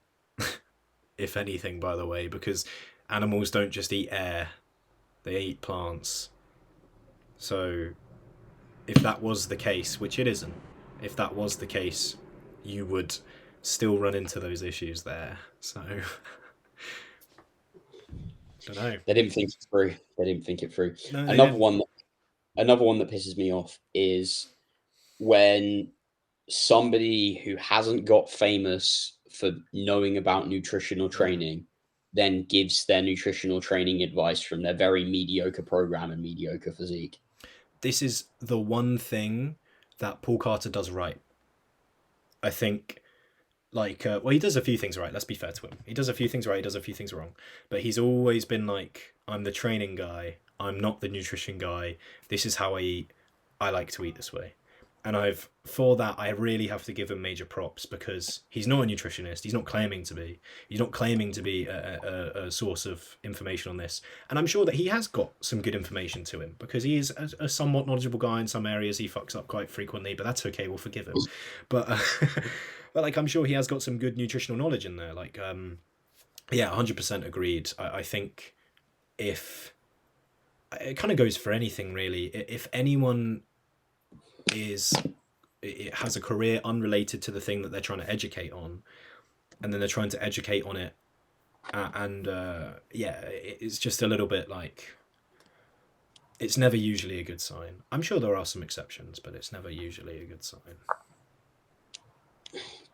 if anything, by the way, because animals don't just eat air, they eat plants. So if that was the case, which it isn't, if that was the case, you would still run into those issues there. So, don't know. They didn't think it through. They didn't think it through. No, they Another didn't. one, another one that pisses me off is when somebody who hasn't got famous for knowing about nutritional Mm. training then gives their nutritional training advice from their very mediocre program and mediocre physique. This is the one thing that Paul Carter does right. I think, well, he does a few things right. Let's be fair to him. He does a few things right. He does a few things wrong. But he's always been like, I'm the training guy. I'm not the nutrition guy. This is how I eat. I like to eat this way. And for that, I really have to give him major props because he's not a nutritionist. He's not claiming to be. He's not claiming to be a source of information on this. And I'm sure that he has got some good information to him because he is a somewhat knowledgeable guy in some areas. He fucks up quite frequently, but that's okay. We'll forgive him. But, but like, I'm sure he has got some good nutritional knowledge in there. Like, yeah, 100% agreed. I think if it kind of goes for anything really, if anyone it has a career unrelated to the thing that they're trying to educate on, and then they're trying to educate on it, and yeah, it's just a little bit like it's never usually a good sign. I'm sure there are some exceptions, but it's never usually a good sign.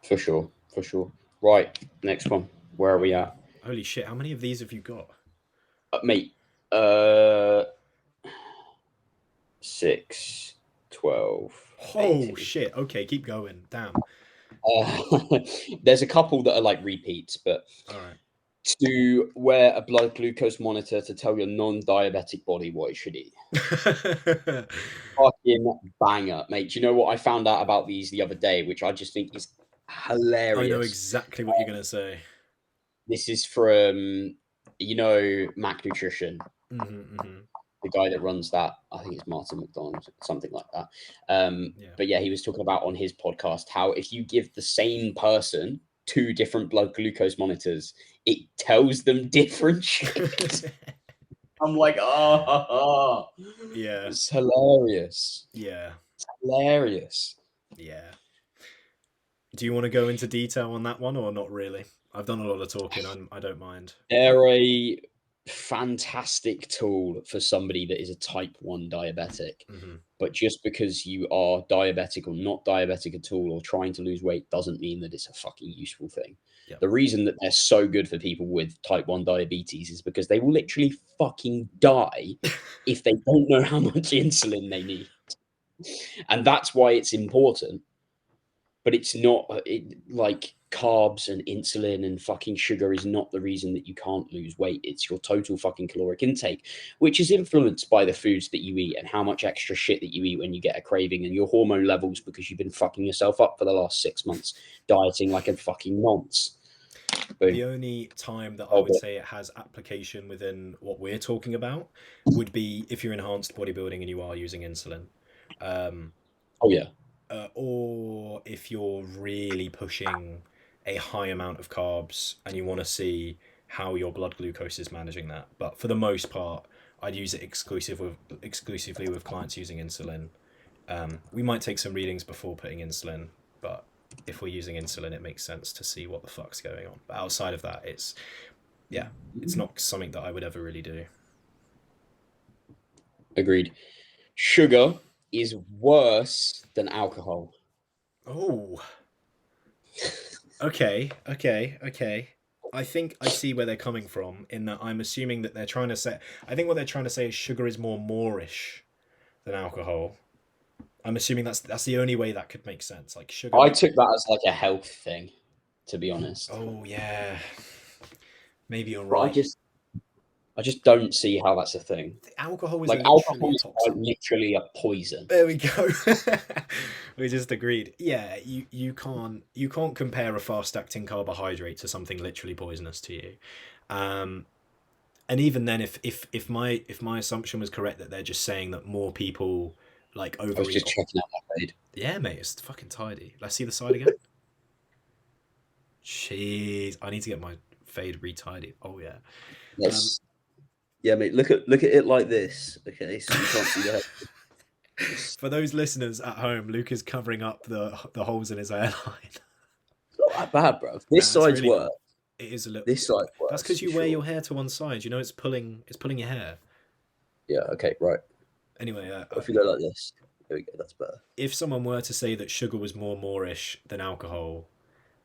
For sure, for sure. Right, next one. Where are we at? Holy shit! How many of these have you got? Mate, uh, 6, 12, Oh 18. shit! Okay, keep going. Damn. There's a couple that are like repeats, but All right. to wear a blood glucose monitor to tell your non-diabetic body what it should eat. Fucking banger, mate. Do you know what I found out about these the other day, which I just think is I know hilarious? exactly what you're gonna say. This is from, Mac Nutrition, Mm-hmm. the guy that runs that. I think it's Martin McDonald, something like that. Yeah. But yeah, he was talking about on his podcast how if you give the same person two different blood glucose monitors, it tells them different shit. I'm like, oh, Yeah. it's hilarious. Yeah. Hilarious. Yeah. Do you want to go into detail on that one or not really? I've done a lot of talking. I don't mind. They're a fantastic tool for somebody that is a type 1 diabetic. Mm-hmm. But just because you are diabetic or not diabetic at all or trying to lose weight doesn't mean that it's a fucking useful thing. Yep. The reason that they're so good for people with type 1 diabetes is because they will literally fucking die if they don't know how much insulin they need. And that's why it's important. But it's not like carbs and insulin and fucking sugar is not the reason that you can't lose weight. It's your total fucking caloric intake, which is influenced by the foods that you eat and how much extra shit that you eat when you get a craving and your hormone levels because you've been fucking yourself up for the last 6 months dieting like a fucking nonce. Boom. The only time that I Oh, would say it has application within what we're talking about would be if you're enhanced bodybuilding and you are using insulin. Um, oh yeah. or if you're really pushing a high amount of carbs and you want to see how your blood glucose is managing that. But for the most part, I'd use it exclusively with clients using insulin. We might take some readings before putting insulin, but if we're using insulin, it makes sense to see what the fuck's going on. But outside of that, it's not something that I would ever really do. Agreed. Sugar is worse than alcohol. Oh, okay. I think I see where they're coming from in that I'm assuming that they're trying to say. I think what they're trying to say is sugar is more Moorish than alcohol. I'm assuming that's the only way that could make sense. Like sugar. I took that as like a health thing, to be honest. Oh yeah, maybe you're But right. I just don't see how that's a thing. Alcohol is Like literally alcohol a is quite toxin. literally a poison. There we go. We just agreed. Yeah, you can't compare a fast acting carbohydrate to something literally poisonous to you. Um, and even then, if my assumption was correct that they're just saying that more people like I was overeat. just checking out that fade. Yeah, mate, it's fucking tidy. Let's see the side again. Jeez, I need to get my fade retidied. Oh yeah. Let's, yeah, mate. Look at it like this. Okay, so you can't see the head. For those listeners at home, Luke is covering up the holes in his hairline. It's not that bad, bro. This Nah, it's side's really worse. cool. It is a little. This side's That's worse because for you wear sure. your hair to one side. You know, it's pulling your hair. Yeah. Okay. Right. Anyway, If we go like this, there we go. That's better. if someone were to say that sugar was more Moorish than alcohol,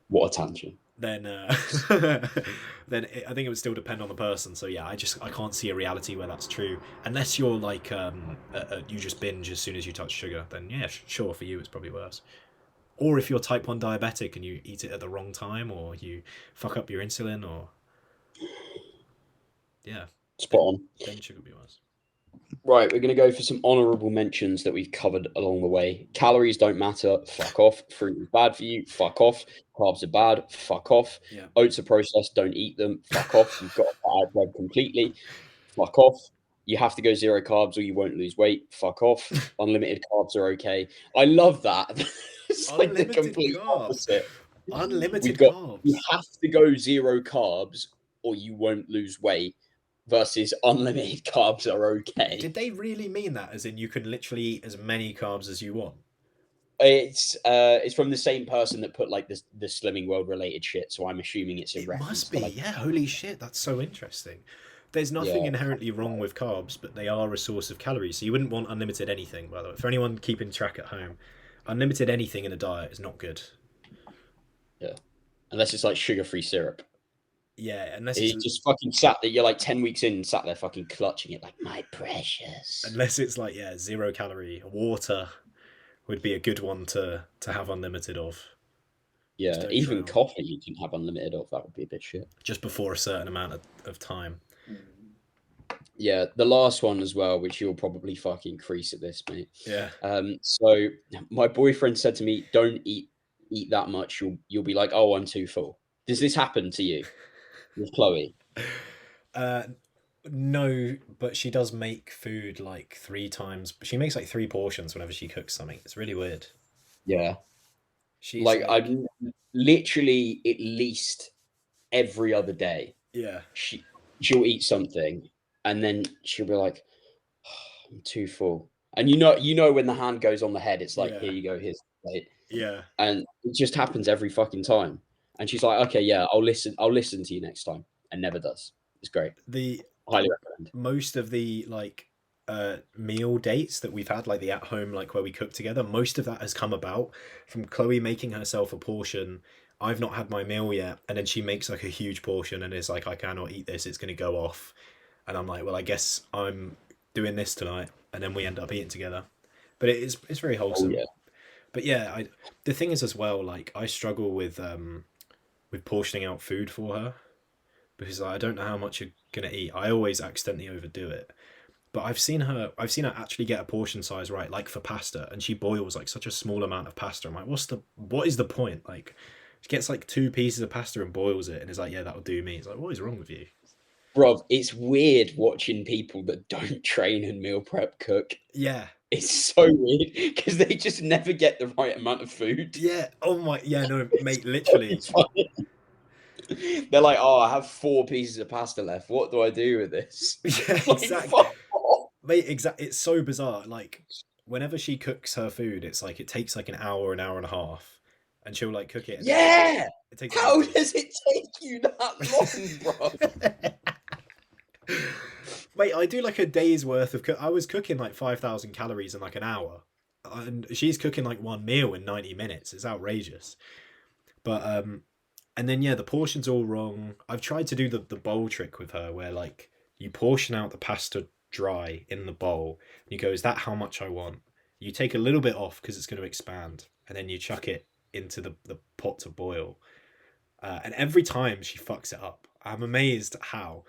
What a tangent. then I think it would still depend on the person. So yeah, I can't see a reality where that's true unless you're like you just binge as soon as you touch sugar. Then yeah, sure, for you it's probably worse. Or if you're type 1 diabetic and you eat it at the wrong time, or you fuck up your insulin, or yeah, Spot on. then sugar would be worse. Right, we're going to go for some honourable mentions that we've covered along the way. Calories don't matter. Fuck off. Fruit is bad for you. Fuck off. Carbs are bad. Fuck off. Yeah. Oats are processed. Don't eat them. Fuck off. You've got to cut out bread completely. Fuck off. You have to go zero carbs or you won't lose weight. Fuck off. Unlimited carbs are okay. I love that. It's like the Unlimited complete carbs. opposite. Unlimited We've got carbs. you have to go zero carbs or you won't lose weight versus unlimited carbs are okay. Did they really mean that? As in, you can literally eat as many carbs as you want? It's from the same person that put like the Slimming World related shit, so I'm assuming it's a It reference. must be. To, like, Yeah. Holy shit. That's so interesting. There's nothing yeah. inherently wrong with carbs, but they are a source of calories. So you wouldn't want unlimited anything, by the way. For anyone keeping track at home, unlimited anything in a diet is not good. Yeah, unless it's like sugar-free syrup. Yeah, unless It's just fucking sat there. You're like 10 weeks in, sat there fucking clutching it, like my precious. unless it's like 0 calorie water would be a good one to have unlimited of. Yeah, even coffee you can have unlimited of. That would be a bit shit. Just before a certain amount of time. Yeah, the last one as well, which you'll probably fucking crease at this, mate. Yeah. So my boyfriend said to me, "Don't eat that much. You'll be like, oh, I'm too full." Does this happen to you with Chloe? No, but she does make food like 3 times. She makes like 3 portions whenever she cooks something. It's really weird. Yeah. She's Like I'm literally at least every other day. yeah. She'll eat something and then she'll be like, oh, I'm too full. And you know when the hand goes on the head, it's like, Yeah. here you go, here's the plate. Yeah. And it just happens every fucking time. And she's like, okay, yeah, I'll listen to you next time. And never does. It's great. Highly recommend. Most of the like meal dates that we've had, like the at home, like where we cook together, most of that has come about from Chloe making herself a portion. I've not had my meal yet, and then she makes like a huge portion and is like, I cannot eat this, it's going to go off. And I'm like, well, I guess I'm doing this tonight, and then we end up eating together. But it's very wholesome. Oh, yeah. But yeah, the thing is as well, like I struggle with portioning out food for her because I don't know how much you're gonna eat. I always accidentally overdo it. But I've seen her actually get a portion size right, like for pasta, and she boils like such a small amount of pasta. I'm like, what is the point? Like, she gets like 2 pieces of pasta and boils it, and is like, yeah, that'll do me. It's like, what is wrong with you? Bro, it's weird watching people that don't train and meal prep cook. Yeah. It's so weird because they just never get the right amount of food. Yeah. Oh my. Yeah. No, mate. Literally. They're like, oh, I have 4 pieces of pasta left. What do I do with this? Yeah. Like, Exactly. Mate. Exactly. It's so bizarre. Like, whenever she cooks her food, it's like it takes like an hour and a half, and she'll like cook it. Yeah. It takes How ages. does it take you that long, bro? Mate, I do like a day's worth of I was cooking like 5,000 calories in like an hour, and she's cooking like one meal in 90 minutes. It's outrageous. But and then yeah, the portion's all wrong. I've tried to do the bowl trick with her, where like you portion out the pasta dry in the bowl, and you go, is that how much I want? You take a little bit off because it's going to expand, and then you chuck it into the pot to boil. And every time she fucks it up. I'm amazed at how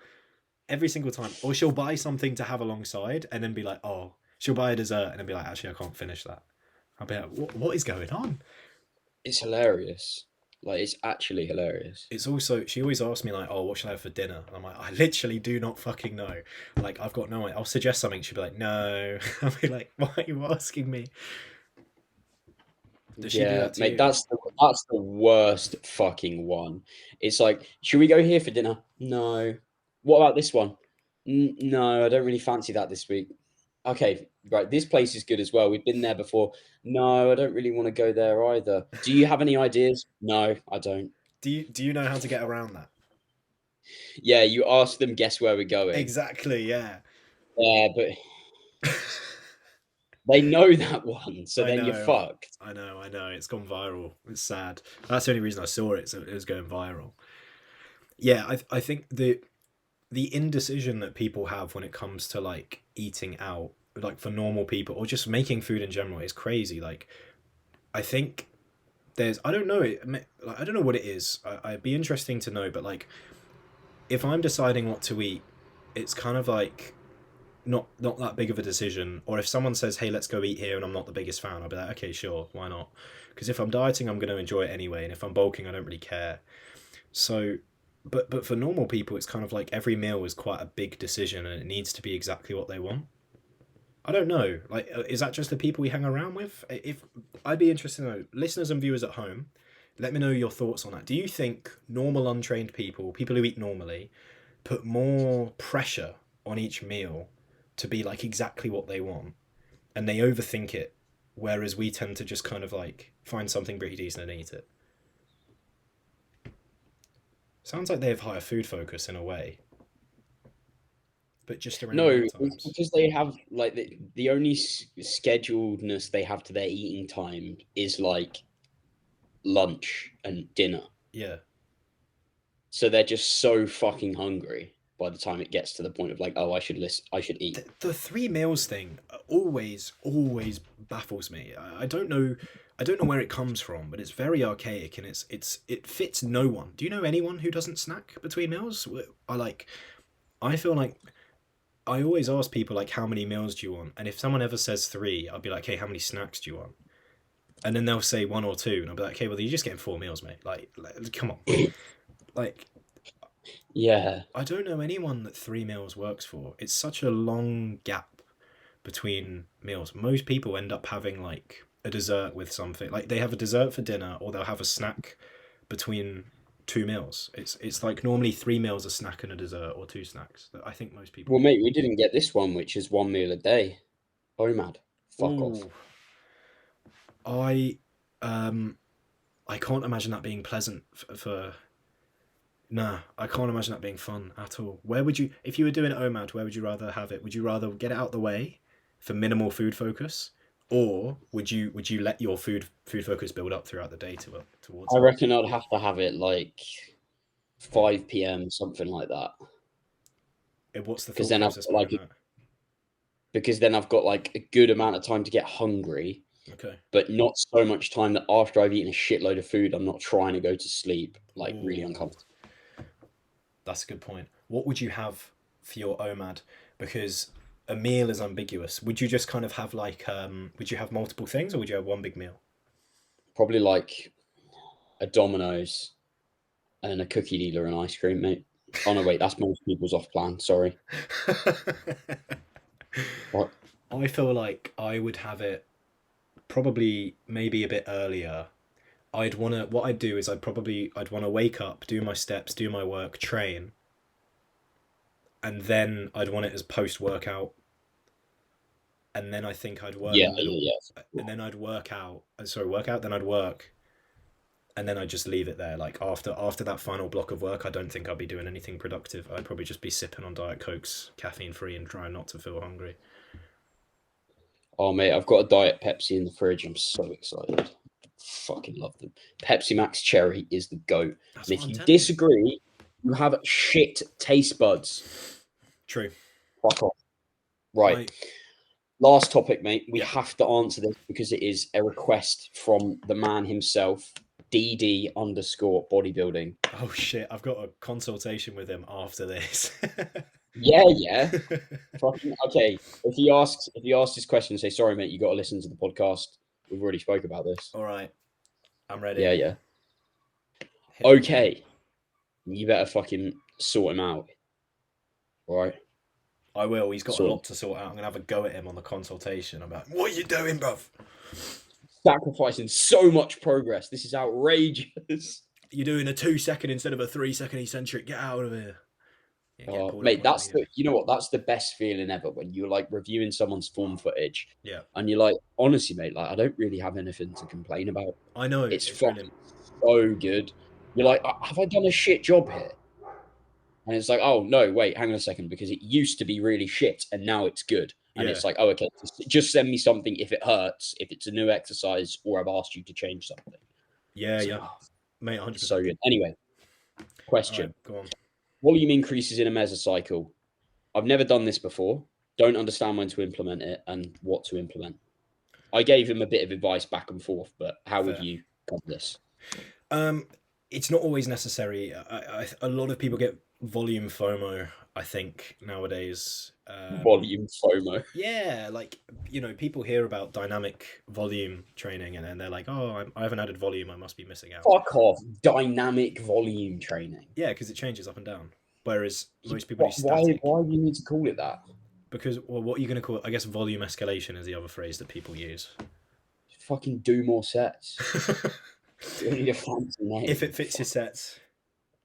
every single time. Or she'll buy something to have alongside and then be like, oh, she'll buy a dessert and then be like, actually, I can't finish that. I'll be like, what is going on? It's hilarious. Like, it's actually hilarious. It's also, she always asks me like, oh, what should I have for dinner? And I'm like, I literally do not fucking know. Like, I've got no idea. I'll suggest something. She'll be like, no. I'll be like, why are you asking me? Does she do Yeah, that to mate, you? that's the worst fucking one. It's like, should we go here for dinner? No. What about this one? No, I don't really fancy that this week. Okay, right, this place is good as well. We've been there before. No, I don't really want to go there either. Do you have any ideas? No, I don't. Do you know how to get around that? Yeah, you ask them, guess where we're going. Exactly, yeah. Yeah, but they know that one, so I then you're know. fucked. I know. It's gone viral. It's sad. That's the only reason I saw it. So it was going viral. Yeah, I think the indecision that people have when it comes to like eating out, like for normal people or just making food in general, is crazy. Like I think I don't know it. Like, I don't know what it is. I'd be interesting to know. But like if I'm deciding what to eat, it's kind of like not that big of a decision. Or if someone says, "Hey, let's go eat here," and I'm not the biggest fan, I'll be like, "Okay, sure, why not?" Because if I'm dieting, I'm going to enjoy it anyway, and if I'm bulking, I don't really care. So, but for normal people, it's kind of like every meal is quite a big decision, and it needs to be exactly what they want. I don't know. Like, is that just the people we hang around with? If I'd be interested to know, listeners and viewers at home, let me know your thoughts on that. Do you think normal, untrained people, people who eat normally, put more pressure on each meal to be like exactly what they want, and they overthink it, whereas we tend to just kind of like find something pretty decent and eat it? Sounds like they have higher food focus in a way, but just around No, meal it's times. because they have like the only scheduledness they have to their eating time is like lunch and dinner. Yeah. So they're just so fucking hungry by the time it gets to the point of like, oh, I should eat. The three meals thing always baffles me. I don't know where it comes from, but it's very archaic and it fits no one. Do you know anyone who doesn't snack between meals? I feel like I always ask people like how many meals do you want? And if someone ever says three, I'll be like, hey, how many snacks do you want? And then they'll say one or two, and I'll be like, okay, well you're just getting four meals, mate. Like come on. Like Yeah. I don't know anyone that three meals works for. It's such a long gap between meals. Most people end up having like a dessert with something. Like they have a dessert for dinner or they'll have a snack between two meals. It's like normally three meals, a snack and a dessert, or two snacks. I think most people Well, do. mate, we didn't get this one, which is one meal a day. Oh, mad. Fuck off. Ooh. I um I can't imagine that being pleasant for Nah, I can't imagine that being fun at all. Where would you, if you were doing OMAD, where would you rather have it? Would you rather get it out the way for minimal food focus, or would you let your food focus build up throughout the day towards I it? reckon I'd have to have it like 5 p.m., something like that. What's the Because thought then I've process got like behind that? a good amount of time to get hungry, Okay. but not so much time that after I've eaten a shitload of food, I'm not trying to go to sleep, like really Ooh, uncomfortable. that's a good point. What would you have for your OMAD? Because a meal is ambiguous. Would you just kind of have like would you have multiple things or would you have one big meal? Probably like a Domino's and a cookie dealer and ice cream, mate. Oh no, wait, that's most people's off plan. Sorry. What? I feel like I would have it probably maybe a bit earlier. What I'd do is I'd want to wake up, do my steps, do my work, train, and then I'd want it as post workout, and then I think I'd work Yeah, a little, yeah, and yeah. then I'd work out. Sorry, work out. Then I'd work, and then I'd just leave it there. Like after that final block of work, I don't think I'd be doing anything productive. I'd probably just be sipping on Diet Cokes, caffeine free, and trying not to feel hungry. Oh mate, I've got a Diet Pepsi in the fridge. I'm so excited. Fucking love them. Pepsi Max Cherry is the goat. That's And what if I'm you telling you. disagree, you have shit taste buds. True. Fuck off. Right. I Last topic, mate. We Yeah. have to answer this because it is a request from the man himself, DD_bodybuilding. Oh shit! I've got a consultation with him after this. Yeah. Fucking okay. If he asks his question, say sorry, mate. You got to listen to the podcast. We've already spoke about this. All right, I'm ready. Yeah. Hit me. Okay. You better fucking sort him out. All right. I will. He's got a Sort lot to sort out. I'm gonna have a go at him on the consultation. I'm like, "What are you doing, bruv? sacrificing so much progress. This is outrageous. You're doing a 2-second instead of a 3-second eccentric. Get out of here." Yeah, get pulled Mate, up that's the you know what? That's the best feeling ever when you're like reviewing someone's form footage. Yeah. And you're like, honestly, mate, like I don't really have anything to complain about. I know. It's brilliant. so good. You're like, have I done a shit job here? And it's like, oh no, wait, hang on a second, because it used to be really shit and now it's good. And Yeah. it's like, oh, okay, just send me something if it hurts, if it's a new exercise, or I've asked you to change something. Yeah, So, yeah. Mate, 100%. So good. Anyway, question. Right, go on. Volume increases in a mesocycle. I've never done this before. Don't understand when to implement it and what to implement. I gave him a bit of advice back and forth, but how would you cover this? It's not always necessary. A lot of people get volume FOMO, I think, nowadays. Volume FOMO. Yeah, like, people hear about dynamic volume training and then they're like, oh, I haven't added volume, I must be missing out. Fuck off. Dynamic volume training. Yeah, because it changes up and down. Whereas most people do static. Why do you need to call it that? Because, well, what are you going to call it? I guess volume escalation is the other phrase that people use. Fucking do more sets. You need a fancy name. If it fits your sets.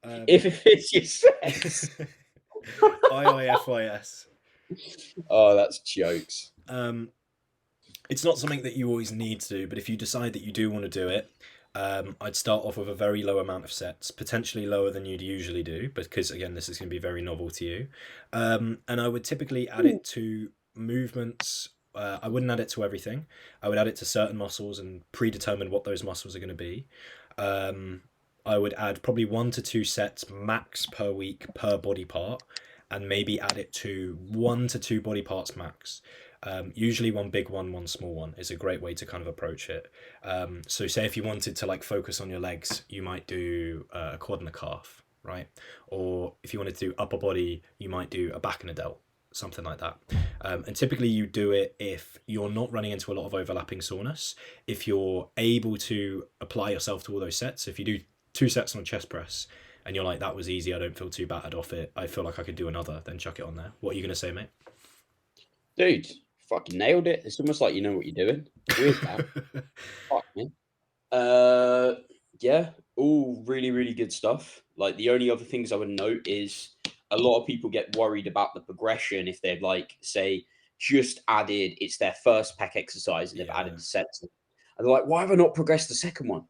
If it fits your sets. IIFYS. Oh, that's jokes. It's not something that you always need to do, but if you decide that you do want to do it, I'd start off with a very low amount of sets, potentially lower than you'd usually do, because again, this is going to be very novel to you. And I would typically add it to movements. I wouldn't add it to everything. I would add it to certain muscles and predetermine what those muscles are going to be. I would add probably 1 to 2 sets max per week per body part, and maybe add it to 1 to 2 body parts max. Usually one big one small one is a great way to kind of approach it. So say if you wanted to like focus on your legs, you might do a quad and a calf, right? Or if you wanted to do upper body, you might do a back and a delt, something like that. And typically you do it if you're not running into a lot of overlapping soreness, if you're able to apply yourself to all those sets. If you do 2 sets on a chest press and you're like, that was easy, I don't feel too battered off it, I feel like I could do another, then chuck it on there. What are you going to say, mate? Dude, fucking nailed it. It's almost like you know what you're doing. Weird, man. Fuck, man. Yeah, all really, really good stuff. Like, the only other things I would note is a lot of people get worried about the progression if they've, like, say, just added, it's their first pec exercise and they've added a set. And they're like, why have I not progressed the second one?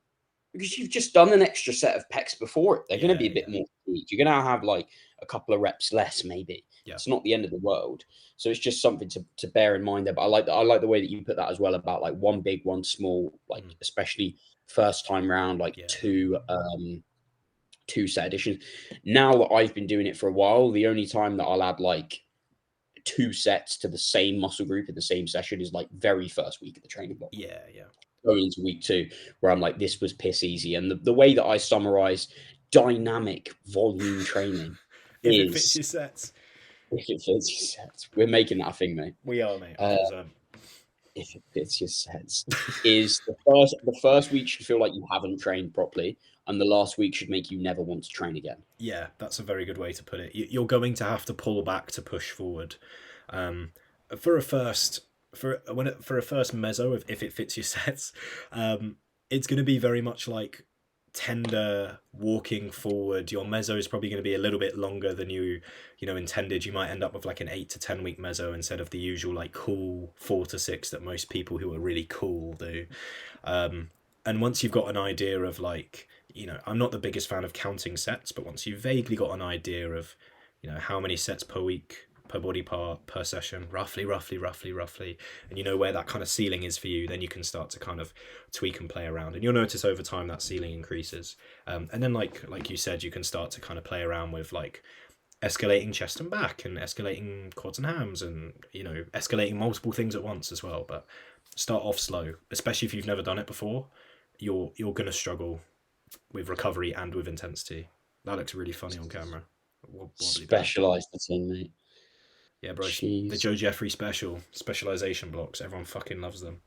Because you've just done an extra set of pecs before it. They're going to be a bit more fatigued. You're going to have like a couple of reps less, maybe. Yeah. It's not the end of the world. So it's just something to bear in mind there. But I like the way that you put that as well about like one big, one small, like especially first time round, like two set additions. Now that I've been doing it for a while, the only time that I'll add like 2 sets to the same muscle group in the same session is like very first week of the training block. Yeah. Going into week 2, where I'm like, this was piss easy. And the way that I summarize dynamic volume training if it fits your sets. If it fits your sets. We're making that a thing, mate. We are, mate. If it fits your sets. Is the first week should feel like you haven't trained properly, and the last week should make you never want to train again. Yeah, that's a very good way to put it. You're going to have to pull back to push forward. For a first meso, if it fits your sets, it's going to be very much like tender walking forward. Your meso is probably going to be a little bit longer than you intended. You might end up with like an 8 to 10 week meso instead of the usual like cool 4 to 6 that most people who are really cool do. And once you've got an idea of like, I'm not the biggest fan of counting sets, but once you've vaguely got an idea of, how many sets per week, per body part, per session, roughly, and you know where that kind of ceiling is for you, then you can start to kind of tweak and play around, and you'll notice over time that ceiling increases. And then like you said, you can start to kind of play around with like escalating chest and back and escalating quads and hams and, you know, escalating multiple things at once as well. But start off slow, especially if you've never done it before. You're gonna struggle with recovery and with intensity. That looks really funny on camera. Wobbly bear. Specialised the thing, mate. Yeah, bro. The Jeez. Joe Jeffrey specialization blocks. Everyone fucking loves them.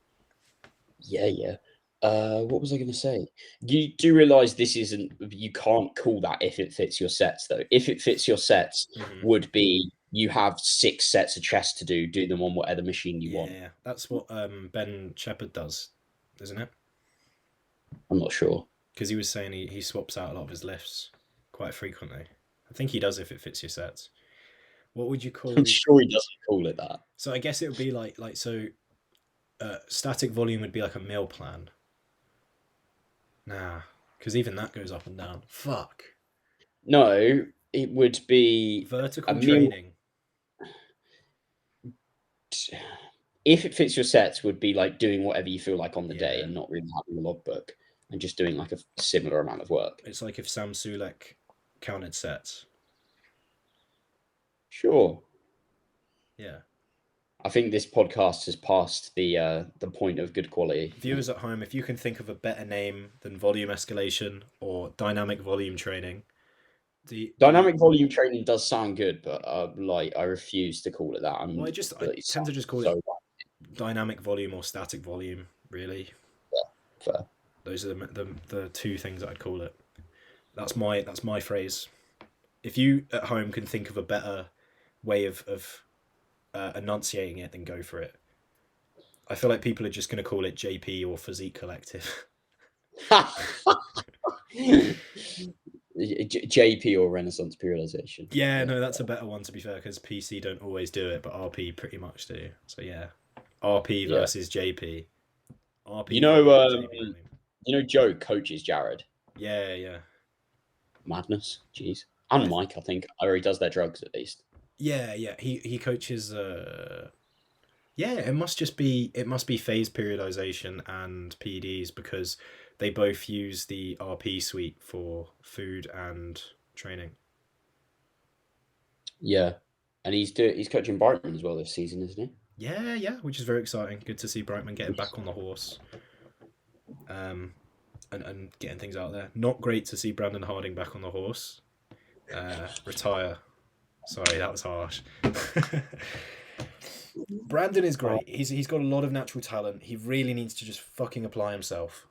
Yeah. What was I going to say? You do realise this isn't. You can't call that if it fits your sets, though. If it fits your sets, would be you have 6 sets of chest to do. Do them on whatever machine you want. Yeah, that's what Ben Shepherd does, isn't it? I'm not sure. Because he was saying he swaps out a lot of his lifts quite frequently. I think he does if it fits your sets. What would you call? I'm sure he doesn't call it that. So I guess it would be like so. Static volume would be like a meal plan. Nah, because even that goes up and down. Fuck. No, it would be Vertical training. If it fits your sets, would be like doing whatever you feel like on the day and not really having a logbook and just doing like a similar amount of work. It's like if Sam Sulek counted sets. Sure. Yeah. I think this podcast has passed the point of good quality. Viewers at home, if you can think of a better name than volume escalation or dynamic volume training. Dynamic volume training does sound good, but I refuse to call it that. I tend to just call it dynamic volume or static volume, really. Yeah, fair. Those are the two things that I'd call it. That's my phrase. If you at home can think of a better way of enunciating it, then go for it. I feel like people are just going to call it JP or Physique Collective. JP or Renaissance Periodization. Yeah, no, that's a better one to be fair, because PC don't always do it, but RP pretty much do. So yeah, RP versus JP. RP. You know, Joe coaches Jared. Yeah. Madness, jeez. And Mike, I think, or he does their drugs at least. Yeah. He coaches. Yeah, it must be phase periodization and PDs because they both use the RP suite for food and training. Yeah, and he's coaching Brightman as well this season, isn't he? Yeah, which is very exciting. Good to see Brightman getting back on the horse, and getting things out there. Not great to see Brandon Harding back on the horse. Retire. Sorry, that was harsh. Brandon is great. He's got a lot of natural talent. He really needs to just fucking apply himself.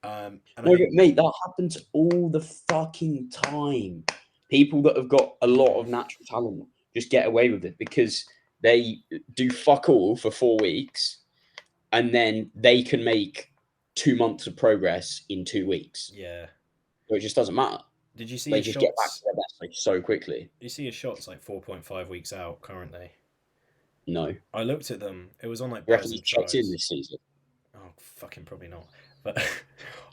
Mate, that happens all the fucking time. People that have got a lot of natural talent just get away with it because they do fuck all for 4 weeks, and then they can make 2 months of progress in 2 weeks. Yeah, so it just doesn't matter. Did you see? They just get back to their best like so quickly. You see his shots like 4.5 weeks out currently. No, I looked at them. It was on like. You reckon he checked in this season? Oh, fucking probably not. But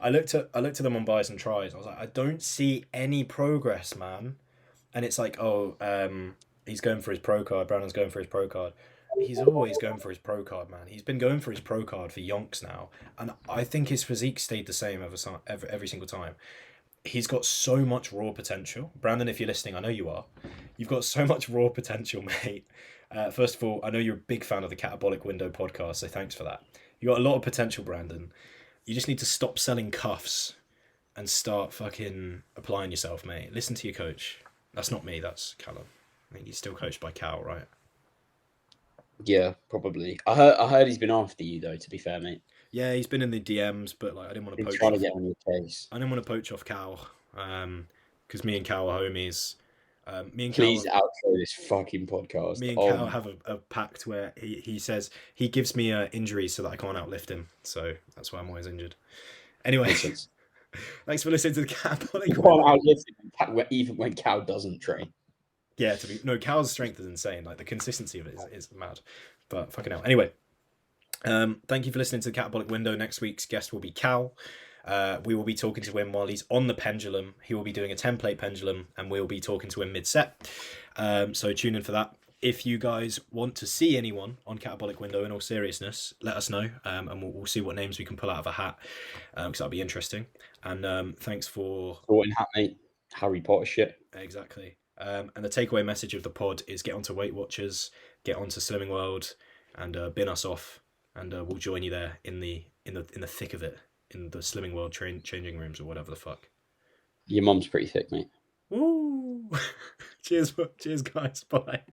I looked at them on buys and tries. I was like, I don't see any progress, man. And it's like, he's going for his pro card. Brandon's going for his pro card. He's always going for his pro card, man. He's been going for his pro card for yonks now, and I think his physique stayed the same every single time. He's got so much raw potential. Brandon, if you're listening, I know you are. You've got so much raw potential, mate. First of all, I know you're a big fan of the Catabolic Window podcast, so thanks for that. You got a lot of potential, Brandon. You just need to stop selling cuffs and start fucking applying yourself, mate. Listen to your coach. That's not me, that's Callum. I think he's still coached by Cal, right? Yeah, probably. I heard he's been after you though, to be fair, mate. Yeah, he's been in the DMs, but like I didn't want to poach. Trying to get on your case. I didn't want to poach off Cal, because me and Cal are homies. Please outro this fucking podcast. Me and Cal have a pact where he says he gives me injuries so that I can't outlift him. So that's why I'm always injured. Anyway, thanks for listening to the Catabolic. You can't outlift him even when Cal doesn't train. Yeah, Cal's strength is insane. Like the consistency of it is mad. But fucking hell. Anyway, thank you for listening to the Catabolic Window. Next week's guest will be Cal. We will be talking to him while he's on the pendulum. He will be doing a template pendulum, and we'll be talking to him mid-set. So tune in for that. If you guys want to see anyone on Catabolic Window, in all seriousness, let us know, and we'll see what names we can pull out of a hat, because that'll be interesting. And thanks for... Sorting hat, mate. Harry Potter shit. Exactly. And the takeaway message of the pod is get onto Weight Watchers, get onto Slimming World, and bin us off, and we'll join you there in the thick of it, in the Slimming World changing rooms or whatever the fuck. Your mum's pretty thick, mate. Woo! Cheers, guys. Bye.